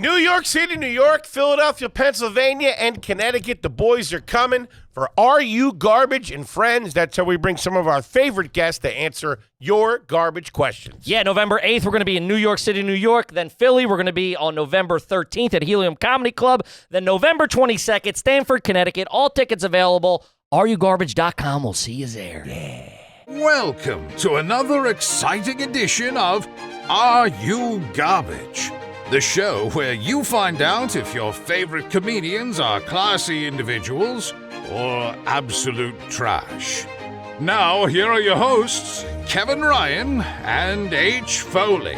New York City, New York, Philadelphia, Pennsylvania, and Connecticut. The boys are coming for Are You Garbage and Friends. That's how we bring some of our favorite guests to answer your garbage questions. Yeah, November 8th, we're going to be in New York City, New York. Then Philly, we're going to be on November 13th at Helium Comedy Club. Then November 22nd, Stamford, Connecticut. All tickets available. AreYouGarbage.com. We'll see you there. Yeah. Welcome to another exciting edition of Are You Garbage? The show where you find out if your favorite comedians are classy individuals or absolute trash. Now, here are your hosts, Kevin Ryan and H. Foley.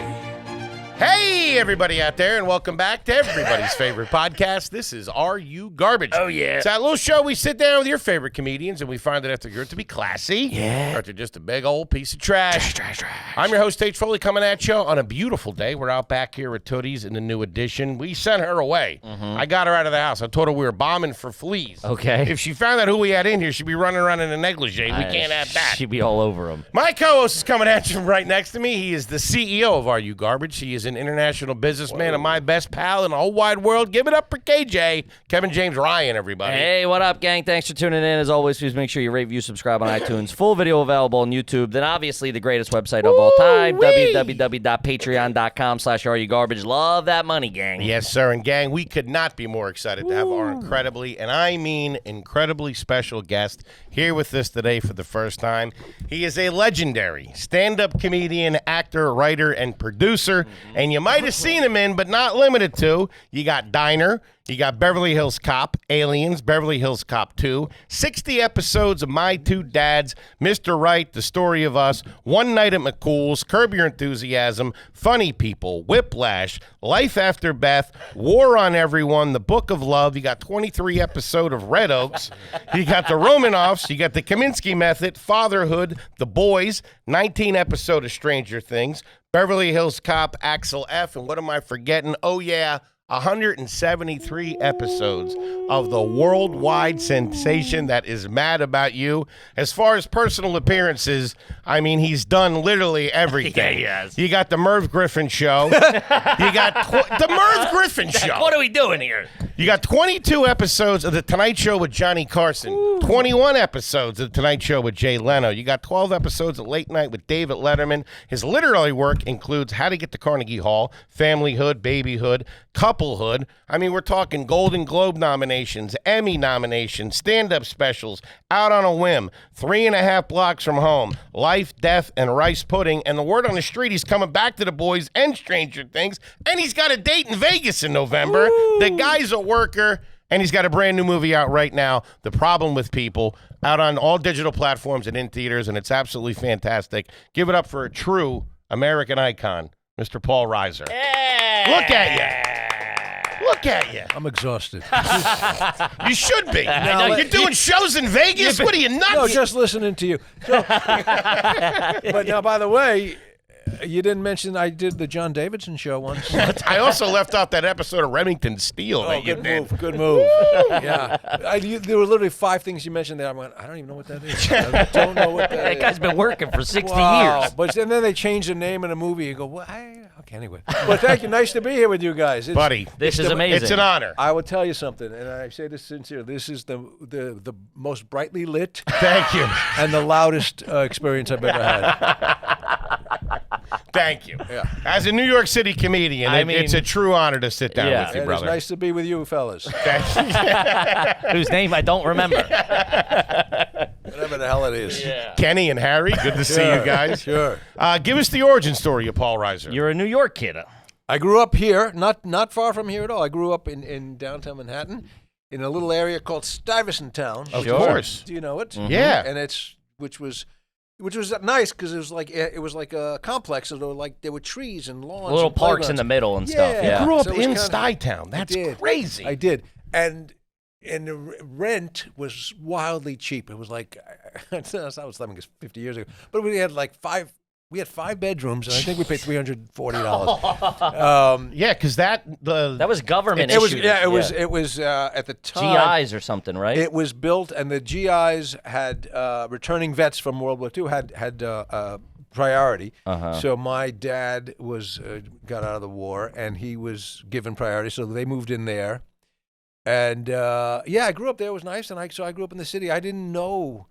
Hey, everybody out there, and welcome back to everybody's favorite podcast. This is Are You Garbage? Oh, yeah. It's that little show we sit down with your favorite comedians, and we find that if they're good to be classy, or if they're just a big old piece of trash. Trash. I'm your host, H. Foley, coming at you on a beautiful day. We're out back here at Tootie's in the new edition. We sent her away. I got her out of the house. I told her we were bombing for fleas. Okay. If she found out who we had in here, she'd be running around in a negligee. We can't have that. She'd be all over them. My co-host is coming at you right next to me. He is the CEO of Are You Garbage. He is an international businessman and my best pal in the whole wide world. Give it up for KJ, Kevin James Ryan, everybody. Hey, what up, gang? Thanks for tuning in. As always, please make sure you rate, review, subscribe on iTunes. Full video available on YouTube. Then, obviously, the greatest website of all time, www.patreon.com/areyougarbage. Love that money, gang. Yes, sir. And, gang, we could not be more excited to have our incredibly, and I mean incredibly special guest here with us today for the first time. He is a legendary stand-up comedian, actor, writer, and producer. And you might have seen him in, but not limited to, you got Diner, you got Beverly Hills Cop, Aliens, Beverly Hills Cop 2, 60 episodes of My Two Dads, Mr. Right, The Story of Us, One Night at McCool's, Curb Your Enthusiasm, Funny People, Whiplash, Life After Beth, War on Everyone, The Book of Love. You got 23 episodes of Red Oaks. You got The Romanoffs. You got The Kaminsky Method, Fatherhood, The Boys, 19 episodes of Stranger Things, Beverly Hills Cop, Axel F., and what am I forgetting? Oh, yeah, 173 episodes of the worldwide sensation that is Mad About You. As far as personal appearances, I mean, he's done literally everything. Yeah, he has. You got the Merv Griffin Show. You got the Merv Griffin Show. What are we doing here? You got 22 episodes of The Tonight Show with Johnny Carson, 21 episodes of The Tonight Show with Jay Leno. You got 12 episodes of Late Night with David Letterman. His literary work includes How to Get to Carnegie Hall, Familyhood, Babyhood, Couplehood. I mean, we're talking Golden Globe nominations, Emmy nominations, stand-up specials, Out on a Whim, 3.5 Blocks from Home, Life, Death, and Rice Pudding. And the word on the street, he's coming back to The Boys and Stranger Things, and he's got a date in Vegas in November. The guy's a worker, and he's got a brand new movie out right now, The Problem with People, out on all digital platforms and in theaters, and it's absolutely fantastic. Give it up for a true American icon, Mr. Paul Reiser. Yeah. Look at you. Look at you. I'm exhausted. You should be. No, You're doing shows in Vegas? What are you, nuts? No, just listening to you. So, but now, by the way, you didn't mention I did the John Davidson show once. I also left out that episode of Remington Steele that you did. Good move. Yeah. There were literally 5 things you mentioned there. I went, I don't even know what that is. I don't know what that That is. guy's been working for 60 Wow. years. But and then they changed the name in a movie. You go, well, okay, anyway. But thank you. Nice to be here with you guys. Buddy, This is amazing. it's an honor. I will tell you something, and I say this sincerely. This is the most brightly lit Thank you. and the loudest experience I've ever had. Thank you. Yeah. As a New York City comedian, it's a true honor to sit down with you, And it's brother. nice to be with you fellas. Whose name I don't remember. Whatever the hell it is. Kenny and Harry, good to see you guys. Sure. Give us the origin story of Paul Reiser. You're a New York kid. I grew up here, not far from here at all. I grew up in downtown Manhattan, in a little area called Stuyvesant Town. Of course. Do you know it? Yeah. And which was nice because it was like a complex. So there were trees and lawns, Little and parks in the middle and stuff. Yeah. Yeah. You grew up So it was in kinda- Stuytown. That's crazy. I did, and the rent was wildly cheap. It was like I was living 50 years ago, but we had like 5 We had 5 bedrooms, and I think we paid $340. Yeah, because that was government It was issued. it was at the time GIs or something, right? It was built, and the GIs had returning vets from World War II had priority. Uh-huh. So my dad was got out of the war, and he was given priority. So they moved in there, and I grew up there. It was nice, and I grew up in the city. I didn't know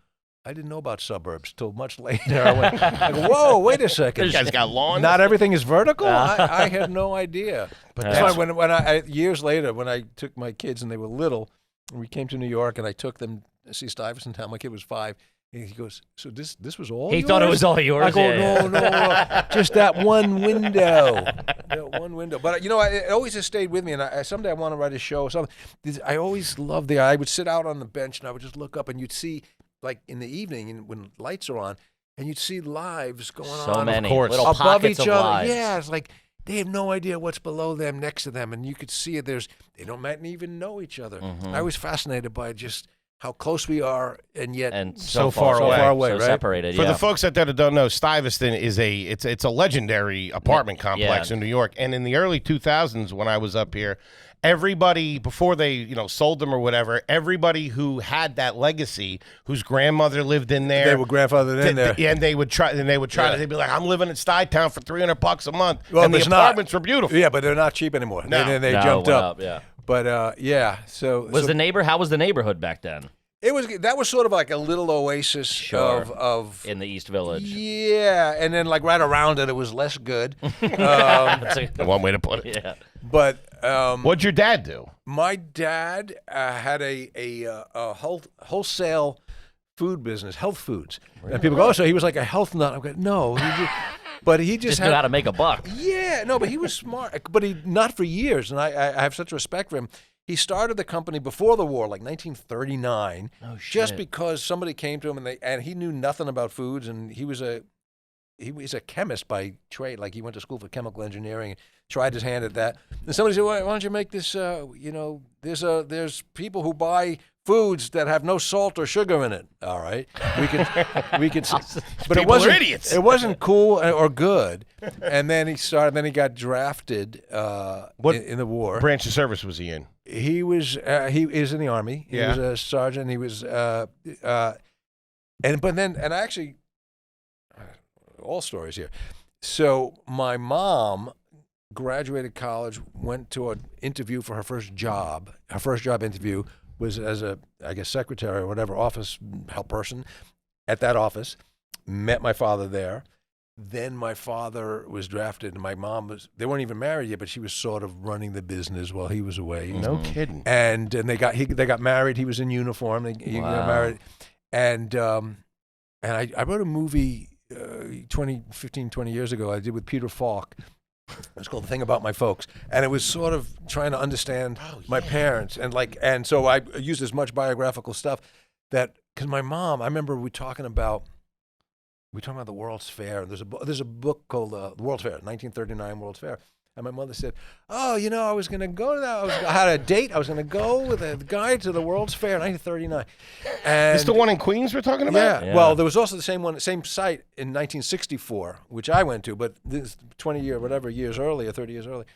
about suburbs till much later. I went, like, whoa, wait a second. You guys got lawns? Not everything is vertical? I had no idea. But That's that's why when I years later, when I took my kids and they were little, we came to New York and I took them to see Stuyvesant Town. My kid was 5. And he goes, so this was all He yours? thought it was all yours. I go, yeah. no, just that one window. That one window. But, it always has stayed with me. And someday I want to write a show or something. I always loved I would sit out on the bench and I would just look up and you'd see, like in the evening and when lights are on, and you'd see lives going on. So many course. little above pockets each of other. lives. Yeah, it's like they have no idea what's below them, next to them, and you could see it. They might even know each other. I was fascinated by just how close we are, and yet And so far away. so right? separated. For yeah. the folks out there that don't know, Stuyvesant is it's a legendary apartment complex in New York. And in the early 2000s, when I was up here, everybody, before they sold them or whatever, everybody who had that legacy, whose grandmother lived in there, they were grandfathered in there. and they would try. They'd be like, "I'm living in Stuytown for $300 a month," Well, and the it's not. apartments were beautiful. Yeah, but they're not cheap anymore. No. They No, jumped went up. Yeah. But so Was how was the neighborhood back then that was sort of like a little oasis Sure. of in the East Village? yeah, and then like right around it was less good. That's a- One way to put it. yeah. But What'd your dad do? my dad had a wholesale food business, health foods, and people go, "Oh, so he was like a health nut." I'm like, "No, but he just Just had knew how to make a buck. Yeah, no, but he was smart. But he not for years, and I have such respect for him. He started the company before the war, like 1939, just because somebody came to him and he knew nothing about foods, and he was a chemist by trade. Like he went to school for chemical engineering, tried his hand at that. And somebody said, "Why don't you make this? There's people who buy foods that have no salt or sugar in it. All right, we could, but it People wasn't are idiots. It wasn't cool or good. And then he started. Then he got drafted in the war. Branch of service was he in? He is in the Army. He Yeah. was a sergeant. He was actually all stories here. So my mom graduated college, went to an interview for her first job. Her first job interview was as a, I guess, secretary or whatever, office help person at that office. Met my father there. Then my father was drafted, and my mom they weren't even married yet, but she was sort of running the business while he was away. No kidding. And they got married. He was in uniform. He got married. And I wrote a movie 20 years ago I did with Peter Falk. It's called The Thing About My Folks. And it was sort of trying to understand my parents. And so I used as much biographical stuff because my mom, I remember we talking about the World's Fair. There's a book called The World's Fair, 1939 World's Fair. And my mother said, "Oh, I was going to go to that. I had a date. I was going to go with a guy to the World's Fair, 1939." And Is this the one in Queens we're talking about? yeah. Well, there was also the same site in 1964, which I went to, but this 20 years earlier, 30 years earlier.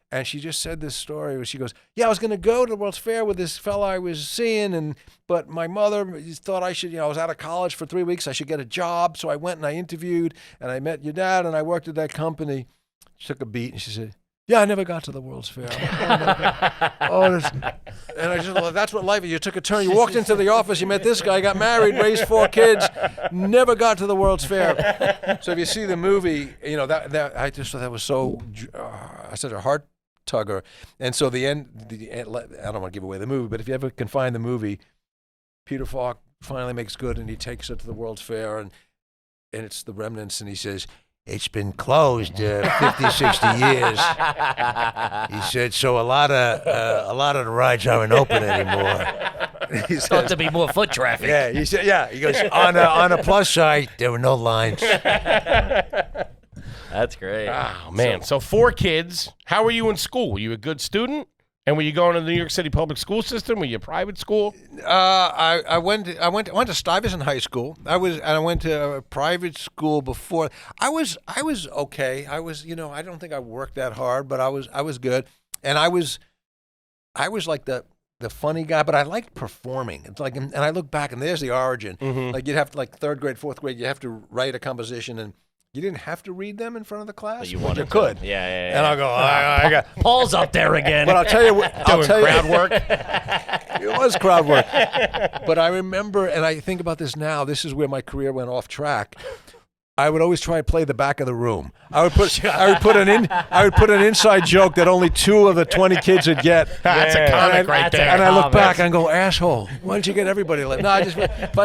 And she just said this story where she goes, "Yeah, I was going to go to the World's Fair with this fella I was seeing, but my mother thought I should, I was out of college for 3 weeks, I should get a job. So I went and I interviewed, and I met your dad, and I worked at that company." She took a beat, and she said, "Yeah, I never got to the World's Fair." And I just thought, that's what life is. You took a turn. You walked into the office. You met this guy, got married, raised 4 kids, never got to the World's Fair. So if you see the movie, that I just thought that was so such a heart tugger. And so the end, I don't want to give away the movie, but if you ever can find the movie, Peter Falk finally makes good, and he takes it to the World's Fair, and it's the remnants, and he says, "It's been closed 50, 60 years." He said, "So a lot of the rides aren't open anymore." He Thought says, to be more foot traffic. yeah, he said, yeah. He goes, on a plus side, there were no lines. That's great. Oh, man. So 4 kids. How were you in school? Were you a good student? And were you going to the New York City public school system? Were you a private school? I went to Stuyvesant High School. I went to a private school before. I was okay. I don't think I worked that hard, but I was good. And I was like the funny guy, but I liked performing. It's like, and I look back, and there's the origin. Mm-hmm. Like you'd have to, like 3rd grade, 4th grade, you have to write a composition, and you didn't have to read them in front of the class, But you but wanted you to. could. Yeah. And I'll go, I got. Paul's up there again. But I'll tell you what. Doing crowd work. It was crowd work. But I remember, and I think about this now, this is where my career went off track. I would always try to play the back of the room. I would put an inside joke that only 2 of the 20 kids would get. That's a comic right there. And I look back and go, asshole, why don't you get everybody to laugh? No, if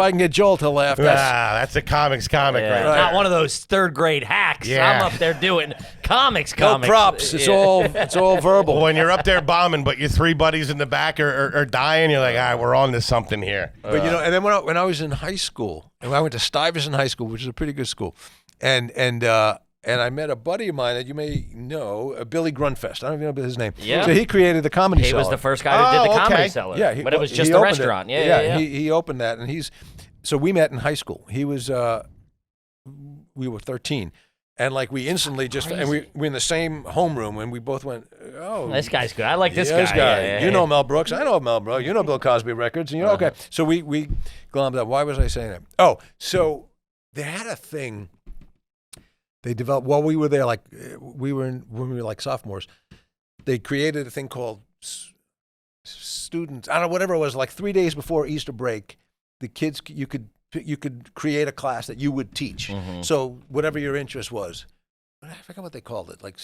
I can get Joel to laugh, That's a comics comic right there. Not one of those third grade hacks. Yeah. I'm up there doing comics. no props. It's all verbal. When you're up there bombing, but your 3 buddies in the back are dying, you're like, all right, we're on to something here. But and then when I was in high school, and I went to Stuyvesant High School, which is a pretty good school, and I met a buddy of mine that you may know, Billy Grunfest. I don't even know his name. Yeah. So he created the Comedy He Cellar. was the first guy who did the Comedy Cellar. Yeah, but it was just he a opened it. restaurant. Yeah. He opened that, and so we met in high school. He was we were 13. And like we instantly just, and we in the same homeroom, and we both went, oh, This guy's good. I like this yeah, guy. Yeah. You know Mel Brooks. I know Mel Brooks. You know Bill Cosby records. And okay. So we glommed up. Why was I saying that? Oh, so they had a thing they developed while we were there. Like when we were like sophomores, they created a thing called students. I don't know, whatever it was. Like 3 days before Easter break, the kids you could create a class that you would teach. Mm-hmm. So whatever your interest was, I forgot what they called it. Like,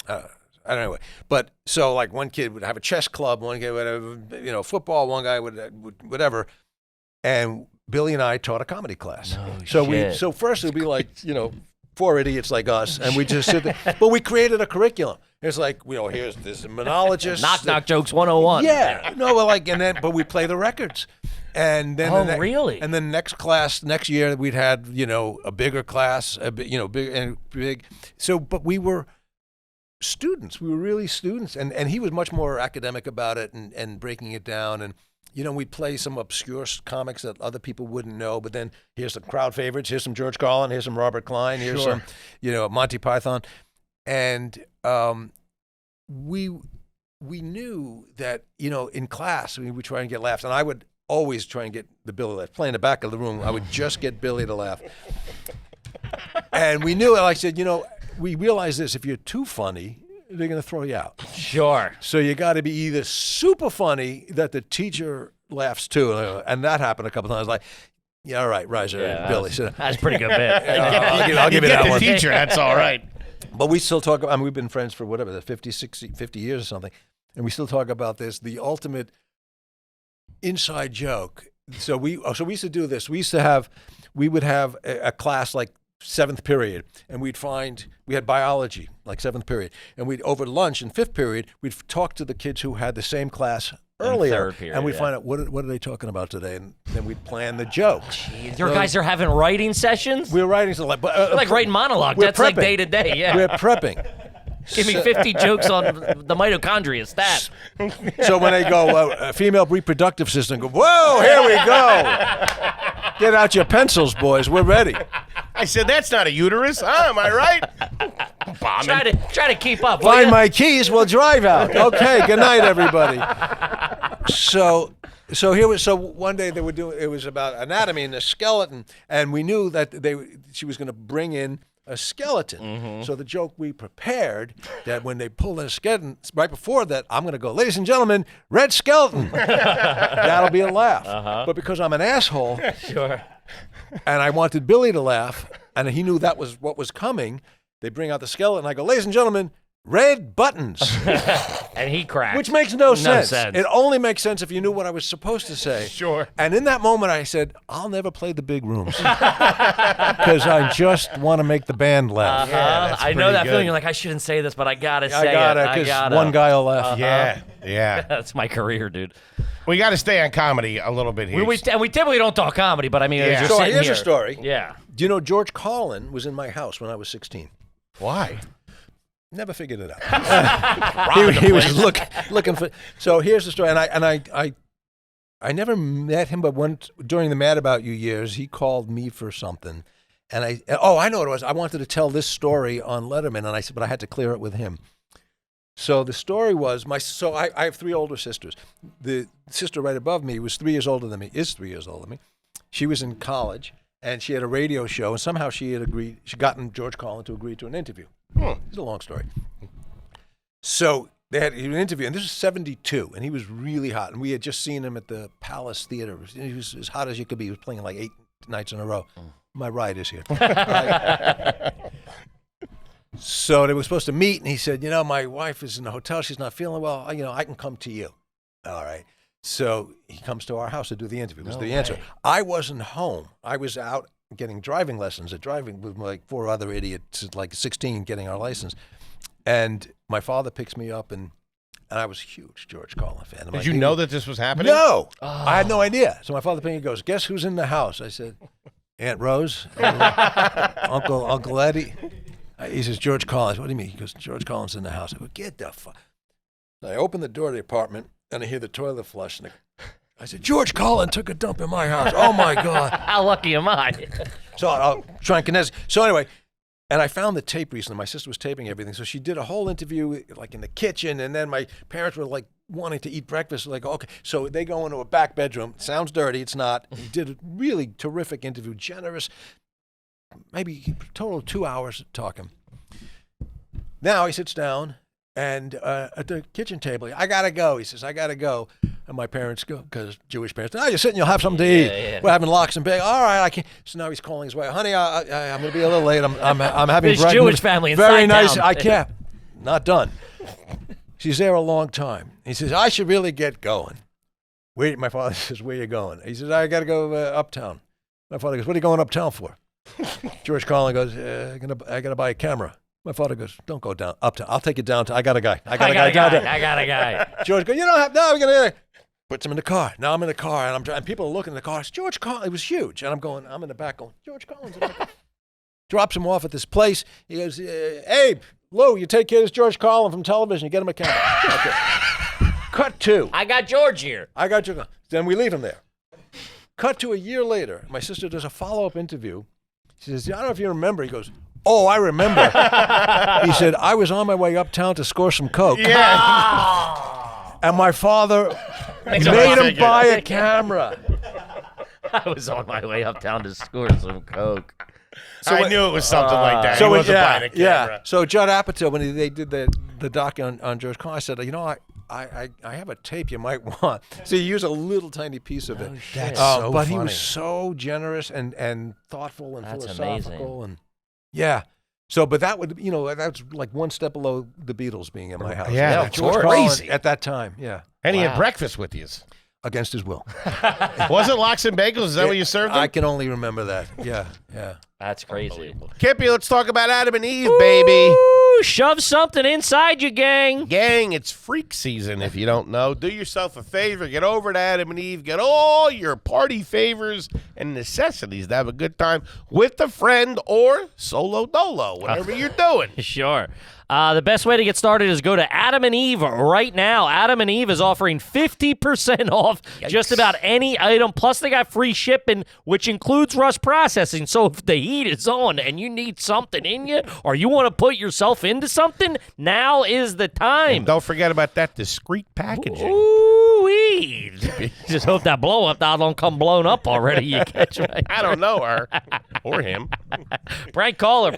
I don't know. But so like one kid would have a chess club, one kid would have, football, one guy would whatever. And Billy and I taught a comedy class. So first it would be like, 4 idiots like us, and we just sit there. But we created a curriculum. It's like, there's a monologist. Knock jokes 101. Yeah. But we play the records. And then really? And then next year we'd had a bigger class, big. So, but we were students. We were really students, and he was much more academic about it and breaking it down. And we'd play some obscure comics that other people wouldn't know. But then here's some crowd favorites. Here's some George Carlin. Here's some Robert Klein. Here's some Monty Python, and we knew that in class we would try and get laughs, and I would always try and get the Billy laugh. Play in the back of the room, I would just get Billy to laugh. And we knew, like I said, we realized this: if you're too funny, they're going to throw you out. Sure. So you got to be either super funny that the teacher laughs too, and that happened a couple times. Like, yeah, all right, Reiser and Billy. That's a pretty good bit. I'll give you that the one. teacher, that's all right. But we still talk. We've been friends for 50 years or something, and we still talk about this. The ultimate inside joke. So we used to do this. We would have a class like 7th period, and we had biology like 7th period, and we'd over lunch in 5th period we'd talk to the kids who had the same class earlier, and we'd find out what are they talking about today, and then we'd plan the joke. Jeez, your guys are having writing sessions? We're writing something like writing monologue. That's like day to day. Yeah. We're prepping. Give me 50 jokes on the mitochondria stat. So when they go, female reproductive system, go, whoa, here we go. Get out your pencils, boys. We're ready. I said, that's not a uterus. Am I right? Bombing. Try to keep up. Find my keys. We'll drive out. Okay. Good night, everybody. So one day they were doing. It was about anatomy and the skeleton, and we knew that she was going to bring in a skeleton. Mm-hmm. So the joke we prepared that when they pull the skeleton, right before that, I'm going to go, ladies and gentlemen, red skeleton. That'll be a laugh. Uh-huh. But because I'm an asshole, sure, and I wanted Billy to laugh, and he knew that was what was coming, they bring out the skeleton. I go, ladies and gentlemen, red buttons. And he cracked. Which makes no sense. It only makes sense if you knew what I was supposed to say. Sure. And in that moment, I said, I'll never play the big rooms. Because I just want to make the band laugh. Yeah, I know that feeling. You're like, I shouldn't say this, but I got to say it. I got to, because one guy will laugh. Yeah. That's my career, dude. We got to stay on comedy a little bit here. We typically don't talk comedy, but I mean, you're sitting here's here. a story. Yeah. Do you know George Carlin was in my house when I was 16? Why? Never figured it out. he was looking for. So here's the story, and I never met him, but during the Mad About You years, he called me for something, and I know what it was. I wanted to tell this story on Letterman, and I said, but I had to clear it with him. So the story was I have 3 older sisters. The sister right above me was 3 years older than me. She was in college, and she had a radio show, and somehow she had gotten George Carlin to agree to an interview. It's a long story. So they had an interview, and this was 1972, and he was really hot, and we had just seen him at the Palace Theater. He was as hot as you could be. He was playing like 8 nights in a row. My ride is here. So they were supposed to meet, and he said, my wife is in the hotel. She's not feeling well. I can come to you. All right. So he comes to our house to do the interview. Was the answer. I wasn't home. I was out getting driving lessons, driving with like 4 other idiots at like 16 getting our license. And my father picks me up, and I was a huge George Carlin fan. Did you know that this was happening? No. I had no idea. So my father picked me up and goes, guess who's in the house? I said, Aunt Rose, Uncle Eddie. He says, George Carlin. What do you mean? He goes, George Carlin's in the house. I go, get the fuck. I open the door of the apartment, and I hear the toilet flush. And I said, George Carlin took a dump in my house. Oh, my God. How lucky am I? So I'll try and condense. So anyway, and I found the tape recently. My sister was taping everything. So she did a whole interview like in the kitchen. And then my parents were like wanting to eat breakfast. Like, okay. So they go into a back bedroom. Sounds dirty. It's not. He did a really terrific interview. Generous. Maybe total of 2 hours talking. Now he sits down. And at the kitchen table, I got to go. He says, I got to go. And my parents go, because Jewish parents, you're sitting, you'll have something to eat. Yeah. We're having lox and bacon. All right, I can't. So now he's calling his wife. Honey, I'm going to be a little late. I'm having This breakfast. Jewish family in Very Side nice. Town. I can't. Not done. She's there a long time. He says, I should really get going. Wait, my father says, where you going? He says, I got to go uptown. My father goes, what are you going uptown for? George Carlin goes, I got to buy a camera. My father goes, don't go down uptown. I'll take you down. I got a guy. I got a guy. George goes, you don't have, no, we're going to. Puts him in the car. Now I'm in the car, and I'm driving. People are looking in the car. It's George Carlin. It was huge. And I'm in the back going, George Carlin's in the car. Drops him off at this place. He goes, Abe, Lou, you take care of this George Carlin from television. You get him a camera. Okay. Cut to. I got George here. I got you. Then we leave him there. Cut to a year later. My sister does a follow-up interview. She says, I don't know if you remember. He goes, oh, I remember. He said, I was on my way uptown to score some coke. Yeah. And my father made him buy a camera. I was on my way uptown to score some coke. So I knew it was something like that. So he wasn't buying a camera. So Judd Apatow, when they did the doc on George Carlin, I said, I have a tape you might want. So you use a little tiny piece of it. That's so but funny. he was so generous and thoughtful and That's philosophical. And yeah. So, but that would, that's like one step below the Beatles being in my house. Yeah, that's George crazy. Carlin at that time. Yeah. And he had breakfast with you. Against his will. Was it lox and bagels? Is that what you served him? I can only remember that. Yeah. That's crazy. Kippy, let's talk about Adam and Eve, baby. Ooh, shove something inside you, gang. Gang, it's freak season if you don't know. Do yourself a favor. Get over to Adam and Eve. Get all your party favors and necessities to have a good time with a friend or solo dolo, whatever you're doing. Sure. The best way to get started is go to Adam and Eve right now. Adam and Eve is offering 50% off just about any item. Plus, they got free shipping, which includes rush processing. So if the heat is on and you need something in you or you want to put yourself into something, now is the time. And don't forget about that discreet packaging. Ooh-wee. Just hope that blow-up dial don't come blown up already. You catch me? I don't know her or him. Prank caller.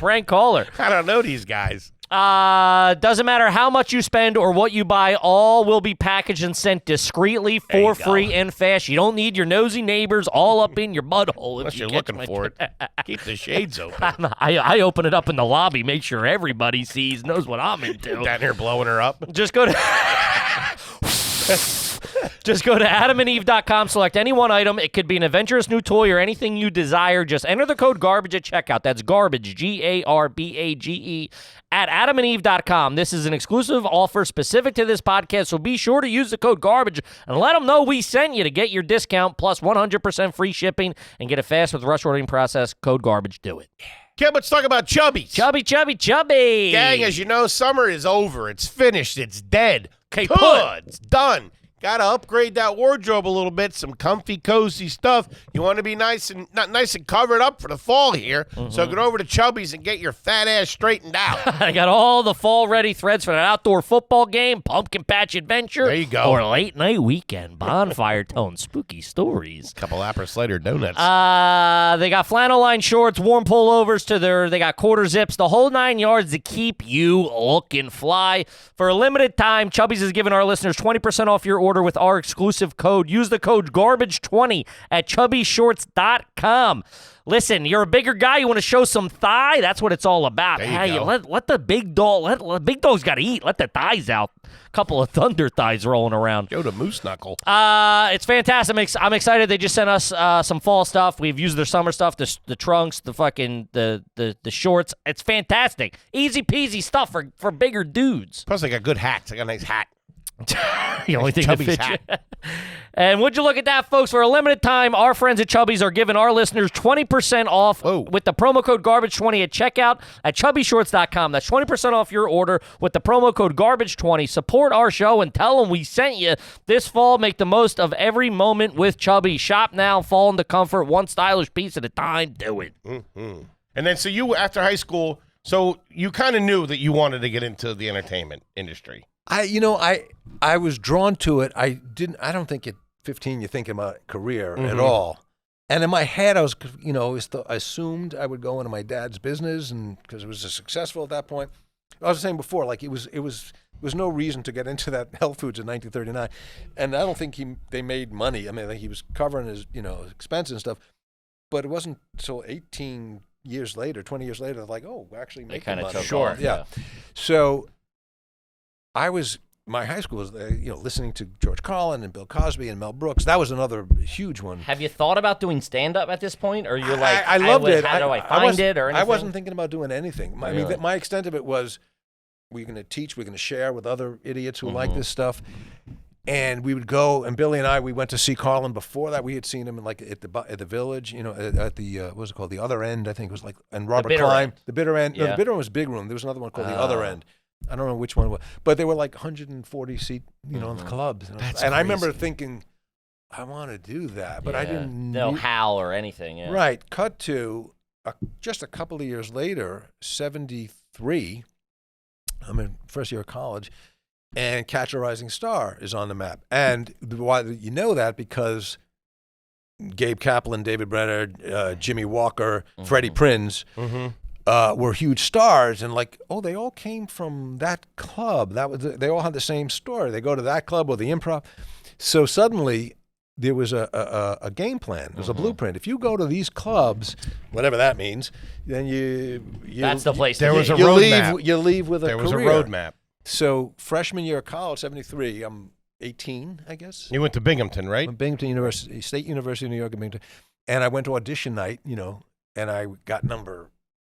I don't know these guys. Doesn't matter how much you spend or what you buy, all will be packaged and sent discreetly for free and fast. You don't need your nosy neighbors all up in your mud hole. Unless you're looking for it. Keep the shades open. I open it up in the lobby, make sure everybody knows what I'm into. Down here blowing her up. Just go to adamandeve.com, select any one item. It could be an adventurous new toy or anything you desire. Just enter the code GARBAGE at checkout. That's garbage, GARBAGE, at adamandeve.com. This is an exclusive offer specific to this podcast, so be sure to use the code GARBAGE and let them know we sent you to get your discount plus 100% free shipping and get it fast with the rush ordering process. Code GARBAGE. Do it. Kim, let's talk about Chubbies. Chubby. Gang, as you know, summer is over. It's finished. It's dead. Okay, Good. It's done. Gotta upgrade that wardrobe a little bit. Some comfy, cozy stuff. You want to be nice and not nice and covered up for the fall here. So get over to Chubbies and get your fat ass straightened out. I got all the fall-ready threads for an outdoor football game, pumpkin patch adventure, There you go. or late-night weekend bonfire tone spooky stories. Couple Apple Cider donuts. They got flannel line shorts, warm pullovers they got quarter zips, the whole 9 yards to keep you looking fly. For a limited time, Chubbies is giving our listeners 20% off your order with our exclusive code. Use the code GARBAGE20 at chubbyshorts.com. Listen, you're a bigger guy. You want to show some thigh? That's what it's all about. There you go. Let the big dog. Let big dog's got to eat. Let the thighs out. A couple of thunder thighs rolling around. Go to Moose Knuckle. It's fantastic. I'm excited. They just sent us some fall stuff. We've used their summer stuff, the trunks, the fucking the shorts. It's fantastic. Easy peasy stuff for bigger dudes. Plus, I got good hats. I got a nice hat. The only thing that Chubby's fits hat. you. And would you look at that, folks? For a limited time, our friends at Chubbies are giving our listeners 20% off with the promo code GARBAGE20 at checkout at chubbyshorts.com. That's 20% off your order with the promo code GARBAGE20. Support our show and tell them we sent you this fall. Make the most of every moment with Chubbies. Shop now, fall into comfort, one stylish piece at a time. Do it. Mm-hmm. And then, so you, after high school, so you kind of knew that you wanted to get into the entertainment industry. I was drawn to it. I don't think at 15 you're thinking about career at all. And in my head, I was, I assumed I would go into my dad's business, and because it was successful at that point. I was saying before, like it was no reason to get into that health foods in 1939, and I don't think they made money. I mean, he was covering his expenses and stuff, but it wasn't until 18 years later, 20 years later, like, oh, we're actually making money. Sure, yeah. So my high school was, listening to George Carlin and Bill Cosby and Mel Brooks. That was another huge one. Have you thought about doing stand-up at this point? Or you're like, I loved it. How do I find it or anything? I wasn't thinking about doing anything. Really? My extent of it was, we're going to teach, we're going to share with other idiots who like this stuff. And we would go, and Billy and I, we went to see Carlin. Before that, we had seen him at the Village, at the what was it called, the Other End, I think it was like, and Robert Klein, the Bitter End. Yeah. No, the Bitter End was Big Room. There was another one called the Other End. I don't know which one it was, but they were like 140 seat, clubs. And I remember thinking, I want to do that, but I didn't know how or anything. Yeah. Right. Cut to just a couple of years later, 73. I'm in first year of college, and Catch a Rising Star is on the map. And why you know that, because Gabe Kaplan, David Brenner, Jimmy Walker, Freddie Prinze were huge stars, and they all came from that club. They all had the same story. They go to that club or the Improv. So suddenly there was a game plan. There's a blueprint. If you go to these clubs, whatever that means, then you that's the place. There was a you roadmap. You leave with a There was career. a roadmap. So freshman year of college, 73, I'm 18, I guess. You went to Binghamton, right? Binghamton University, State University of New York, Binghamton. And I went to audition night, and I got number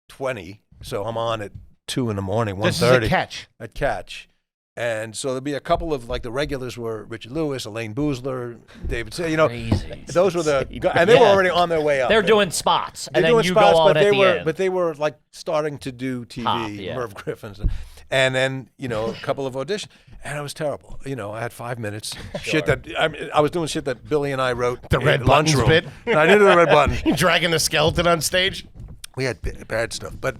20. So I'm on at 2 in the morning, 1:30. This is a catch. At Catch. And so there'd be a couple of, the regulars were Richard Lewis, Elaine Boozler, David, Crazy. those were and they were already on their way up. They're doing spots, and They're then doing you spots, go on but at they the were, end. But they were starting to do TV, Top, yeah. Merv Griffin's. And then, a couple of auditions, and it was terrible. I had 5 minutes. Shit that I was doing shit that Billy and I wrote. The red in buttons lunchroom. bit? And I did the red button. Dragging the skeleton on stage. We had bad stuff, but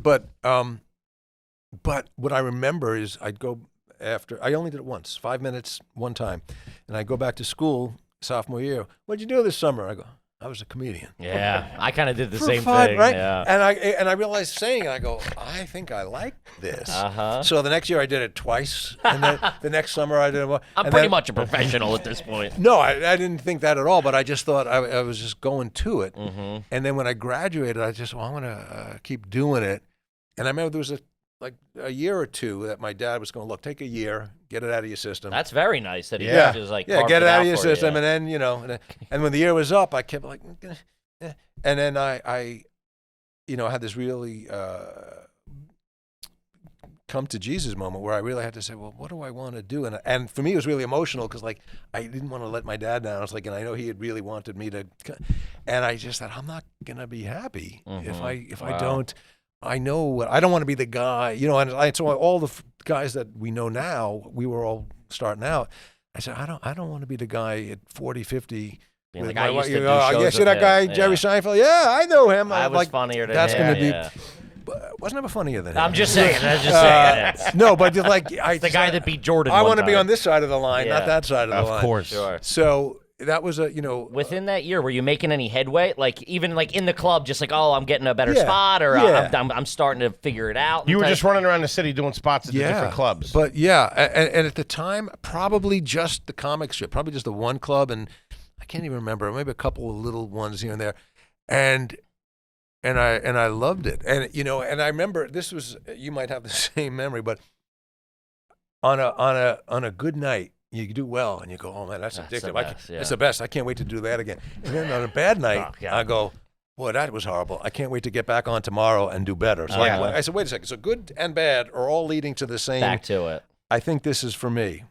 what I remember is I'd go after. I only did it once, 5 minutes, one time, and I go back to school sophomore year. What'd you do this summer? I go, I was a comedian. Yeah, I kind of did the For same fun, thing. right? Yeah. And I realized saying it, I go, I think I like this. So the next year I did it twice, and then the next summer I did it. I'm pretty much a professional at this point. No, I didn't think that at all, but I just thought I was just going to it. And then when I graduated, I just, I'm going to keep doing it. And I remember there was a year or two that my dad was going, look, take a year, get it out of your system. That's very nice that he Yeah, just get carved it out of your for system, you. and then and when the year was up, I kept and then I had this really come to Jesus moment where I really had to say, well, what do I want to do? And for me, it was really emotional because I didn't want to let my dad down. I was and I know he had really wanted me to, and I just thought, I'm not gonna be happy if I don't. I know I don't want to be the guy, and so all the guys that we know now, we were all starting out. I said, I don't want to be the guy at 40, 50. Being with like, I my used to wife. do Oh, shows yeah, see with that him. guy, Yeah. Jerry Seinfeld? Yeah, I know him. I I'm was like, funnier than that's him. going to be. Yeah. Wasn't ever funnier than him. I'm just saying. I'm just saying. No, but just like The guy that beat Jordan. I one want to be time. on this side of the line, Yeah. not that side of the line. Of course. Sure. So that was a Within that year, were you making any headway? Like even like in the club, just like, oh, I'm getting a better Yeah. spot, or Yeah. I'm starting to figure it out. You were type- just running around the city doing spots at the different clubs. But yeah, and at the time, probably just the comic strip, probably just the one club, and I can't even remember, maybe a couple of little ones here and there, and I loved it, and and I remember this was, you might have the same memory, but on a good night, you do well, and you go, oh man, that's the addictive. best, yeah. It's the best. I can't wait to do that again. And then on a bad night, Oh, God. I go, boy, that was horrible. I can't wait to get back on tomorrow and do better. So Yeah. I said, wait a second. So good and bad are all leading to the same. back to it. I think this is for me.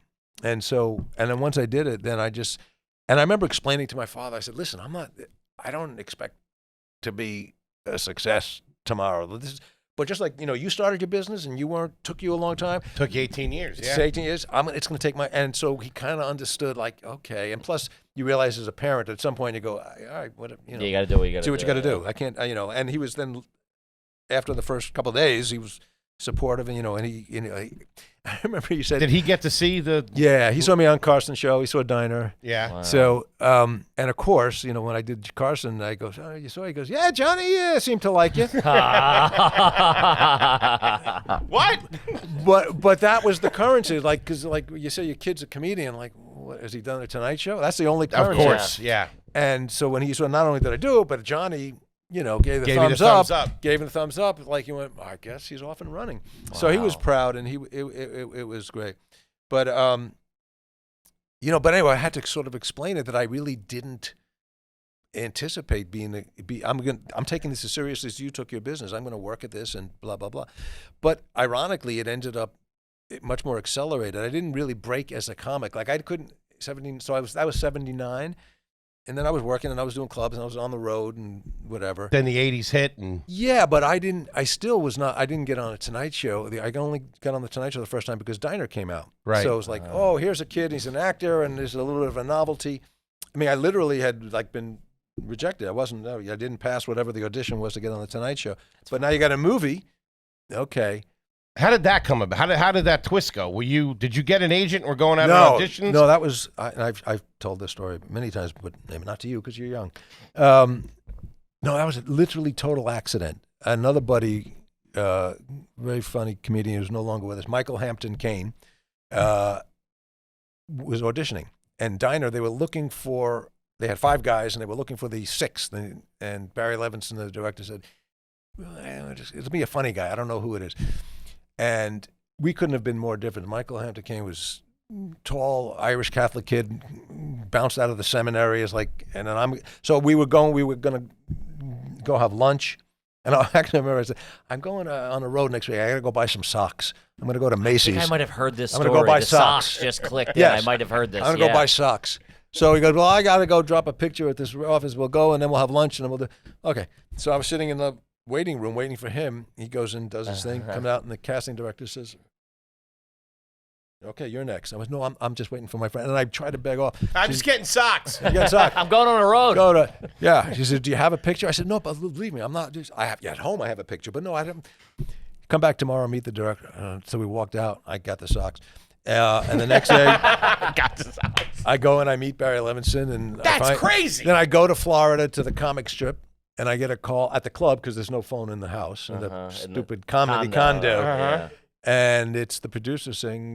And then once I did it, then I remember explaining to my father, I said, listen, I don't expect to be a success tomorrow. But just like, you started your business and took you a long time. Took you 18 years, It's yeah. 18 years. It's going to take and so he kind of understood, like, okay. And plus you realize as a parent at some point you go, all right, what, Yeah, you got to do what you got to do. do what you got to do. I can't, and he was then, after the first couple of days, he was supportive, and I remember he said, Did he get to see the? yeah, he saw me on Carson's show. He saw Diner. Yeah. Wow. So, and of course, when I did Carson, I go, oh, you saw? He goes, yeah, Johnny, yeah, seemed to like you. What? but that was the currency, like, because like you say, your kid's a comedian. Like, what, has he done the Tonight Show? That's the only Of currency. course, yeah. And so when he saw, not only did I do it, but Johnny, gave the Gave you the thumbs thumbs up, up. gave him the thumbs up. Like he went, I guess he's off and running. So he was Wow. proud, and it was great. But but anyway, I had to sort of explain it that I really didn't anticipate I'm taking this as seriously as you took your business. I'm going to work at this and blah blah blah. But ironically, it ended up much more accelerated. I didn't really break as a comic. Like I couldn't 17. So I was 79. And then I was working and I was doing clubs and I was on the road and whatever. Then the 80s hit, and Yeah, but I didn't get on a Tonight Show. I only got on the Tonight Show the first time because Diner came out. Right. So it was like, oh, here's a kid, he's an actor, and there's a little bit of a novelty. I mean, I literally had like been rejected. I didn't pass whatever the audition was to get on the Tonight Show. But now you got a movie. Okay. how did that come about? How did that twist go? Did you get an agent or going out No, on auditions? no, that was I've told this story many times, but not to you because you're young. No, that was a literally total accident. Another buddy, very funny comedian who's no longer with us, Michael Hampton Kane, was auditioning. And Diner, they had 5 guys, and they were looking for the 6th. And Barry Levinson, the director, said, well, it'll be a funny guy. I don't know who it is. And we couldn't have been more different. Michael Hampton Kane was tall Irish Catholic kid, bounced out of the seminary. And then so we were going to go have lunch. And I actually remember I said, I'm going on the road next week. I got to go buy some socks. I'm going to go to I Macy's. think I might have heard this I'm story. gonna go buy the socks. just clicked in. Yes. I might have heard this. I'm going to go buy socks. So he goes, well, I got to go drop a picture at this office. We'll go, and then we'll have lunch, and then we'll do. Okay. So I was sitting in the waiting room waiting for him. He goes in, does his thing, comes out, and the casting director says, okay, you're next. I was, no, I'm just waiting for my friend. And I tried to beg off. I'm just getting socks. You got socks. I'm going on a road. Yeah. She said, do you have a picture? I said, no, but believe me, I'm not. At home I have a picture, but no, I don't. Come back tomorrow, meet the director. So we walked out. I got the socks. And the next day, Got the socks. I go and I meet Barry Levinson. And That's crazy. Then I go to Florida to the comic strip, and I get a call at the club because there's no phone in the house. And the stupid comedy condo. Yeah. And it's the producer saying,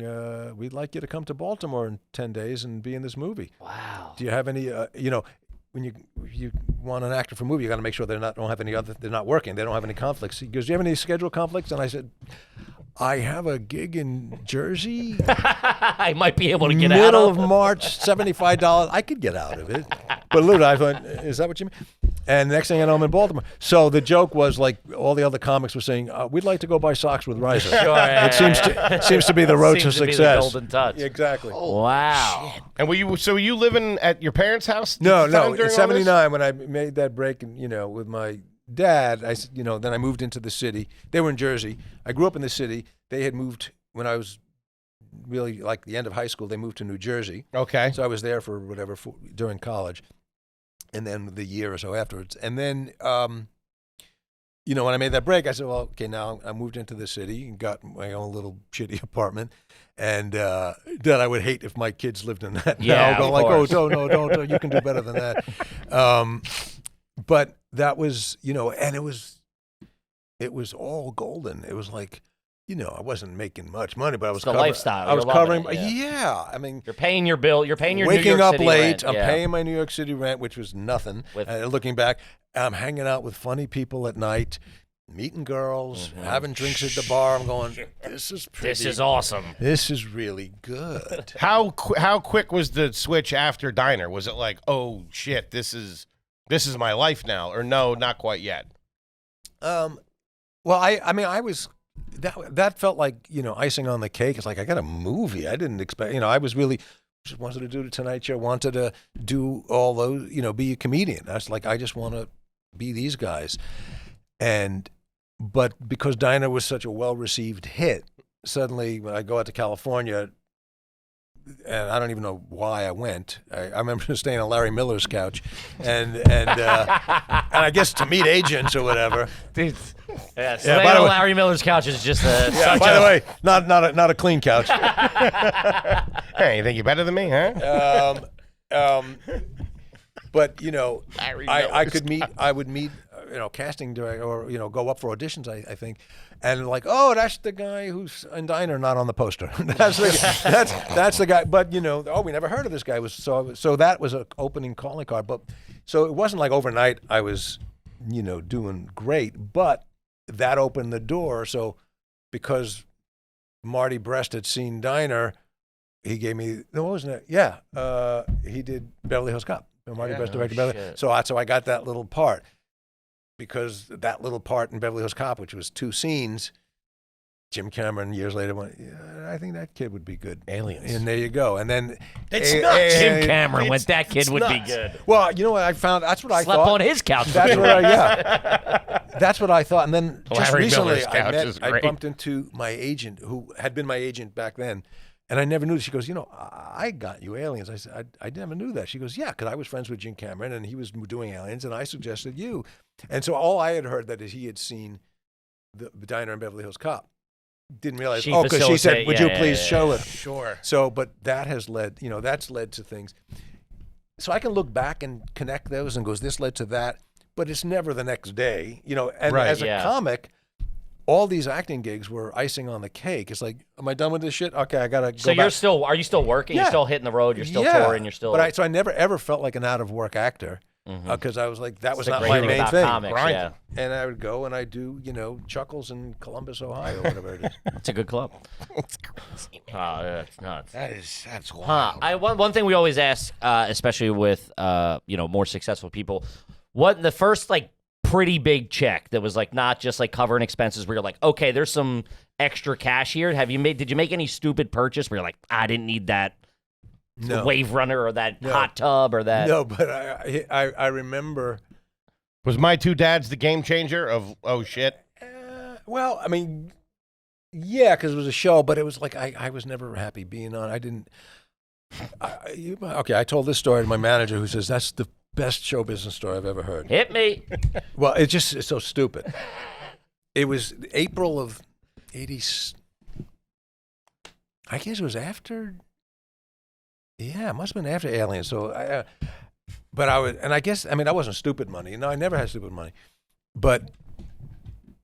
we'd like you to come to Baltimore in 10 days and be in this movie. Wow. Do you have any, when you want an actor for a movie, you got to make sure they're not working. They don't have any conflicts. He goes, do you have any schedule conflicts? And I said, I have a gig in Jersey. I might be able to get out Middle of of March, $75. I could get out of it. But literally, I thought, is that what you mean? And the next thing I know, I'm in Baltimore. So the joke was like all the other comics were saying, we'd like to go buy socks with Reiser. It seems to be the road to Seems to be the success. golden touch. Exactly. Wow. And were you living at your parents' house? No. during all In this? '79, when I made that break, and with my dad, then I moved into the city. They were in Jersey. I grew up in the city. They had moved when I was really like the end of high school. They moved to New Jersey. Okay. So I was there for whatever during college, and then the year or so afterwards. And then, you know, when I made that break, I said, well, okay, now I moved into the city and got my own little shitty apartment, and that I would hate if my kids lived in that. Yeah, now, of like, course. oh, don't, you can do better than that. But that was, you know, and it was all golden. It was like, you know, I wasn't making much money, but I was the lifestyle. I was You're loving covering. it, Yeah, I mean, You're paying your bill. You're paying your waking New York up City late. rent. I'm Yeah. paying my New York City rent, which was nothing. Looking back, I'm hanging out with funny people at night, meeting girls, having drinks at the bar. I'm going, this is pretty. This is awesome. This is really good. How quick was the switch after Diner? Was it like, oh shit, this is my life now, or no, not quite yet? Well, I mean, I was. That felt like, you know, icing on the cake. It's like, I got a movie. I didn't expect, you know, I was really just wanted to do the Tonight Show, wanted to do all those, you know, be a comedian. I was like, I just want to be these guys. But because Dinah was such a well-received hit, suddenly when I go out to California, and I don't even know why I went. I remember staying on Larry Miller's couch, and I guess to meet agents or whatever. Dude. Yeah, so Yeah, by the way- Larry Miller's couch is just a. Yeah, by the way, not a clean couch. Hey, you think you're better than me, huh? But you know, Larry I Miller's would meet, you know, casting director, or you know, go up for auditions. I think, and like, oh, that's the guy who's in Diner, not on the poster. that's the guy. But you know, oh, we never heard of this guy. So that was an opening calling card. But so it wasn't like overnight I was, you know, doing great. But that opened the door. So because Marty Brest had seen Diner, he gave me, no, what wasn't it? Yeah, he did Beverly Hills Cop. Marty Brest directed Beverly. shit. So I got that little part, because that little part in Beverly Hills Cop, which was 2 scenes, Jim Cameron years later went, yeah, I think that kid would be good. Aliens. And there you go. And then It's nuts. Jim Cameron went, It's that kid would be nuts. good. Well, you know what I found? That's what I Slept thought. on his couch. That's what that's what I thought. And then just Larry recently, Miller's couch is I great. bumped into my agent, who had been my agent back then, and I never knew. She goes, you know, I got you Aliens. I said, I never knew that. She goes, yeah, because I was friends with Jim Cameron, and he was doing Aliens, and I suggested you. And so all I had heard that is he had seen the Diner in Beverly Hills Cop. Didn't realize. She Because she said, facilitate- would yeah, you please yeah, show it? Sure. So, but that has led, you know, that's led to things. So I can look back and connect those and goes, this led to that, but it's never the next day, you know. And Right. as a Yeah. comic, all these acting gigs were icing on the cake. It's like, am I done with this shit? Okay, I gotta go So back. are you still working? Yeah. You're still hitting the road. You're still Yeah. touring. You're still. But so I never ever felt like an out of work actor, Mhm. because I was like, that was That's not the my great thing main about thing. comics, Grinding. yeah. And I would go and I do, you know, Chuckles in Columbus, Ohio, whatever it is. It's a good club. It's crazy. Oh, yeah, it's nuts. That's Huh. wild. One thing we always ask, especially with you know, more successful people, what the first like pretty big check that was like not just like covering expenses where you're like, okay, there's some extra cash here. Did you make any stupid purchase where you're like, I didn't need that No. wave runner or that No. hot tub or that? No, but I remember. Was My Two Dads the game changer of, oh shit? Well, I mean, yeah, because it was a show, but it was like I was never happy being on. I didn't. Okay, I told this story to my manager, who says that's the best show business story I've ever heard. Hit me. Well, it's so stupid. It was April of '80. I guess it was after. Yeah, it must have been after Aliens. So, but I would, and I guess, I mean, that wasn't stupid money. No, I never had stupid money, but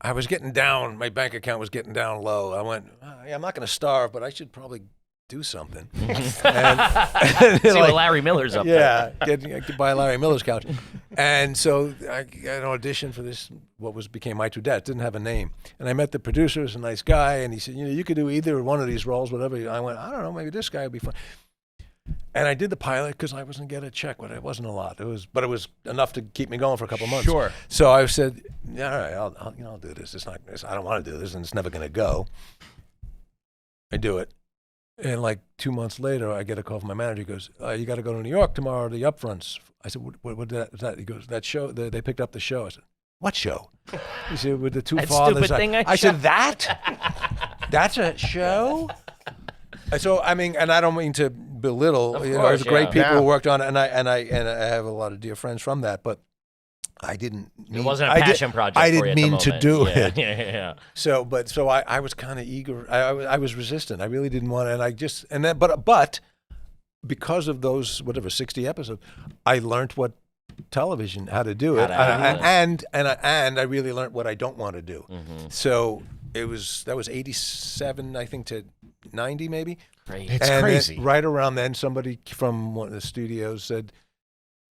I was getting down. My bank account was getting down low. I went, yeah, I'm not going to starve, but I should probably do something. and See what Larry Miller's up there. yeah, get buy Larry Miller's couch. And so I got an audition for this, became My Two Dads. Didn't have a name. And I met the producer, who's a nice guy, and he said, you know, you could do either one of these roles, whatever. I went, I don't know, maybe this guy would be fun. And I did the pilot because I wasn't going to get a check, but it wasn't a lot. But it was enough to keep me going for a couple of months. Sure. So I said, yeah, all right, I'll do this. I don't want to do this, and it's never going to go. I do it. And like 2 months later, I get a call from my manager. He goes, you got to go to New York tomorrow, the upfronts. I said, what is that? He goes, that show, they picked up the show. I said, what show? He said, with the two That fathers. stupid thing I said, that? That's a show? So I mean, and I don't mean to belittle. Of There's course, great people Yeah. who worked on it, and I have a lot of dear friends from that. But I didn't. It wasn't a passion project. I for you didn't at the mean to moment. do Yeah, it. Yeah. So I was kind of eager. I was resistant. I really didn't want to. And then but because of those 60 episodes, I learned what television how to do it, and I really learned what I don't want to do. Mm-hmm. So that was 87, I think, to 90 maybe. Great. It's And crazy. then, right around then, somebody from one of the studios said,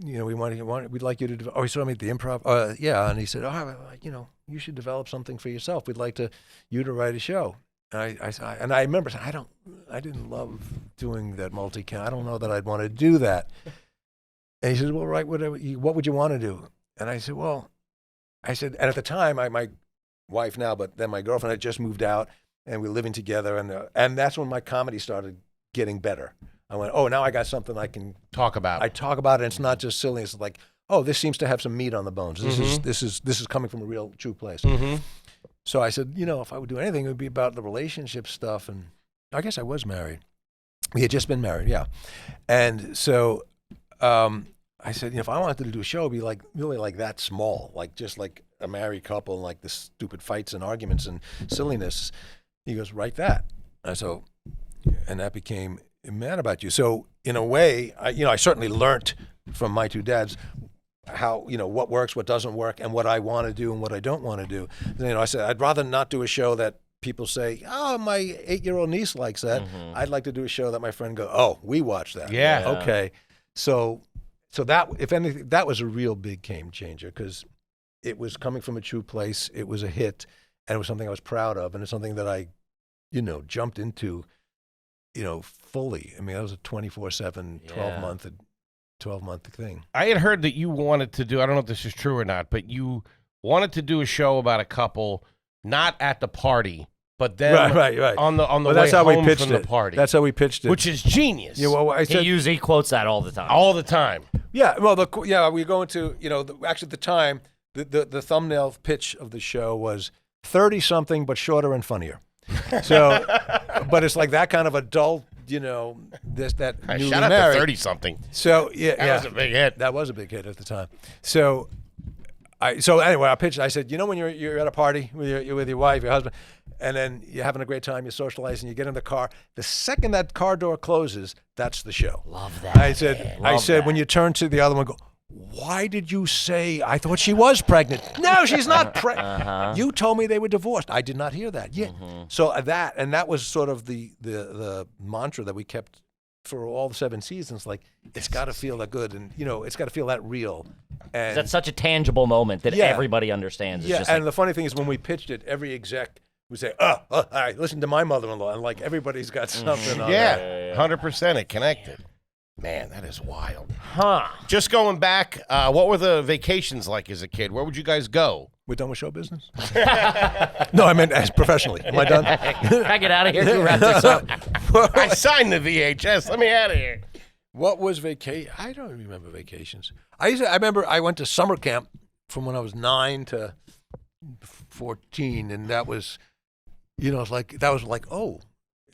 we'd like you to. He saw me at the Improv. Yeah, and he said, you should develop something for yourself. We'd like you to write a show. And I remember saying, I didn't love doing that multicam. I don't know that I'd want to do that. And he said, well, write whatever. What would you want to do? And I said, and at the time, my wife now, but then my girlfriend had just moved out, and we were living together, and that's when my comedy started getting better. I went, now I got something I can Talk about. I talk about it. And it's not just silly. It's like, this seems to have some meat on the bones. This is coming from a real, true place. Mm-hmm. So I said, if I would do anything, it would be about the relationship stuff. And I guess I was married. We had just been married, yeah. And so I said, if I wanted to do a show, it'd be like really like that small, like just like a married couple, and like the stupid fights and arguments and silliness. He goes, write that. And that became Mad About You. So in a way, I certainly learned from my two dads how, what works, what doesn't work, and what I want to do and what I don't want to do. I said, I'd rather not do a show that people say, my 8-year-old niece likes that. Mm-hmm. I'd like to do a show that my friend go, we watch that. Yeah. Okay. So that, if anything, that was a real big game changer, because it was coming from a true place. It was a hit, and it was something I was proud of, and it's something that I, jumped into, fully. I mean, that was a 24/7, 12-month thing. I had heard that you wanted to do, I don't know if this is true or not, but you wanted to do a show about a couple, not at the party, but then Right. on the Well, way that's how we home pitched from it. the party. That's how we pitched it. Which is genius. Yeah, well, I He said, usually quotes that all the time. all the time. yeah, well, we go into, actually at the time, the thumbnail pitch of the show was 30-something, but shorter and funnier. So, but it's like that kind of adult, that newly Shout out married. to 30-something. So, That was a big hit. That was a big hit at the time. So anyway, I pitched. I said, when you're at a party with your wife, your husband, and then you're having a great time, you're socializing, you get in the car. The second that car door closes, that's the show. Love that. I said, when you turn to the other one, go, why did you say, I thought she was pregnant? No, she's not pregnant. You told me they were divorced. I did not hear that. Yeah. So that was sort of the mantra that we kept for all the 7 seasons. Like, it's got to feel that good, and it's got to feel that real. And That's such a tangible moment that everybody understands. It's yeah, just and like, the funny thing is, when we pitched it, every exec would say, all right, listen to my mother-in-law, and like everybody's got something on Yeah, 100% it connected. Man, that is wild. huh? Just going back, what were the vacations like as a kid? Where would you guys go? We're done with show business? No, I meant as professionally. Am I done? Can I get out of here? Can we wrap this up? I signed the VHS. Let me out of here. What was vacation? I don't remember vacations. I remember I went to summer camp from when I was 9 to 14, and that was, oh,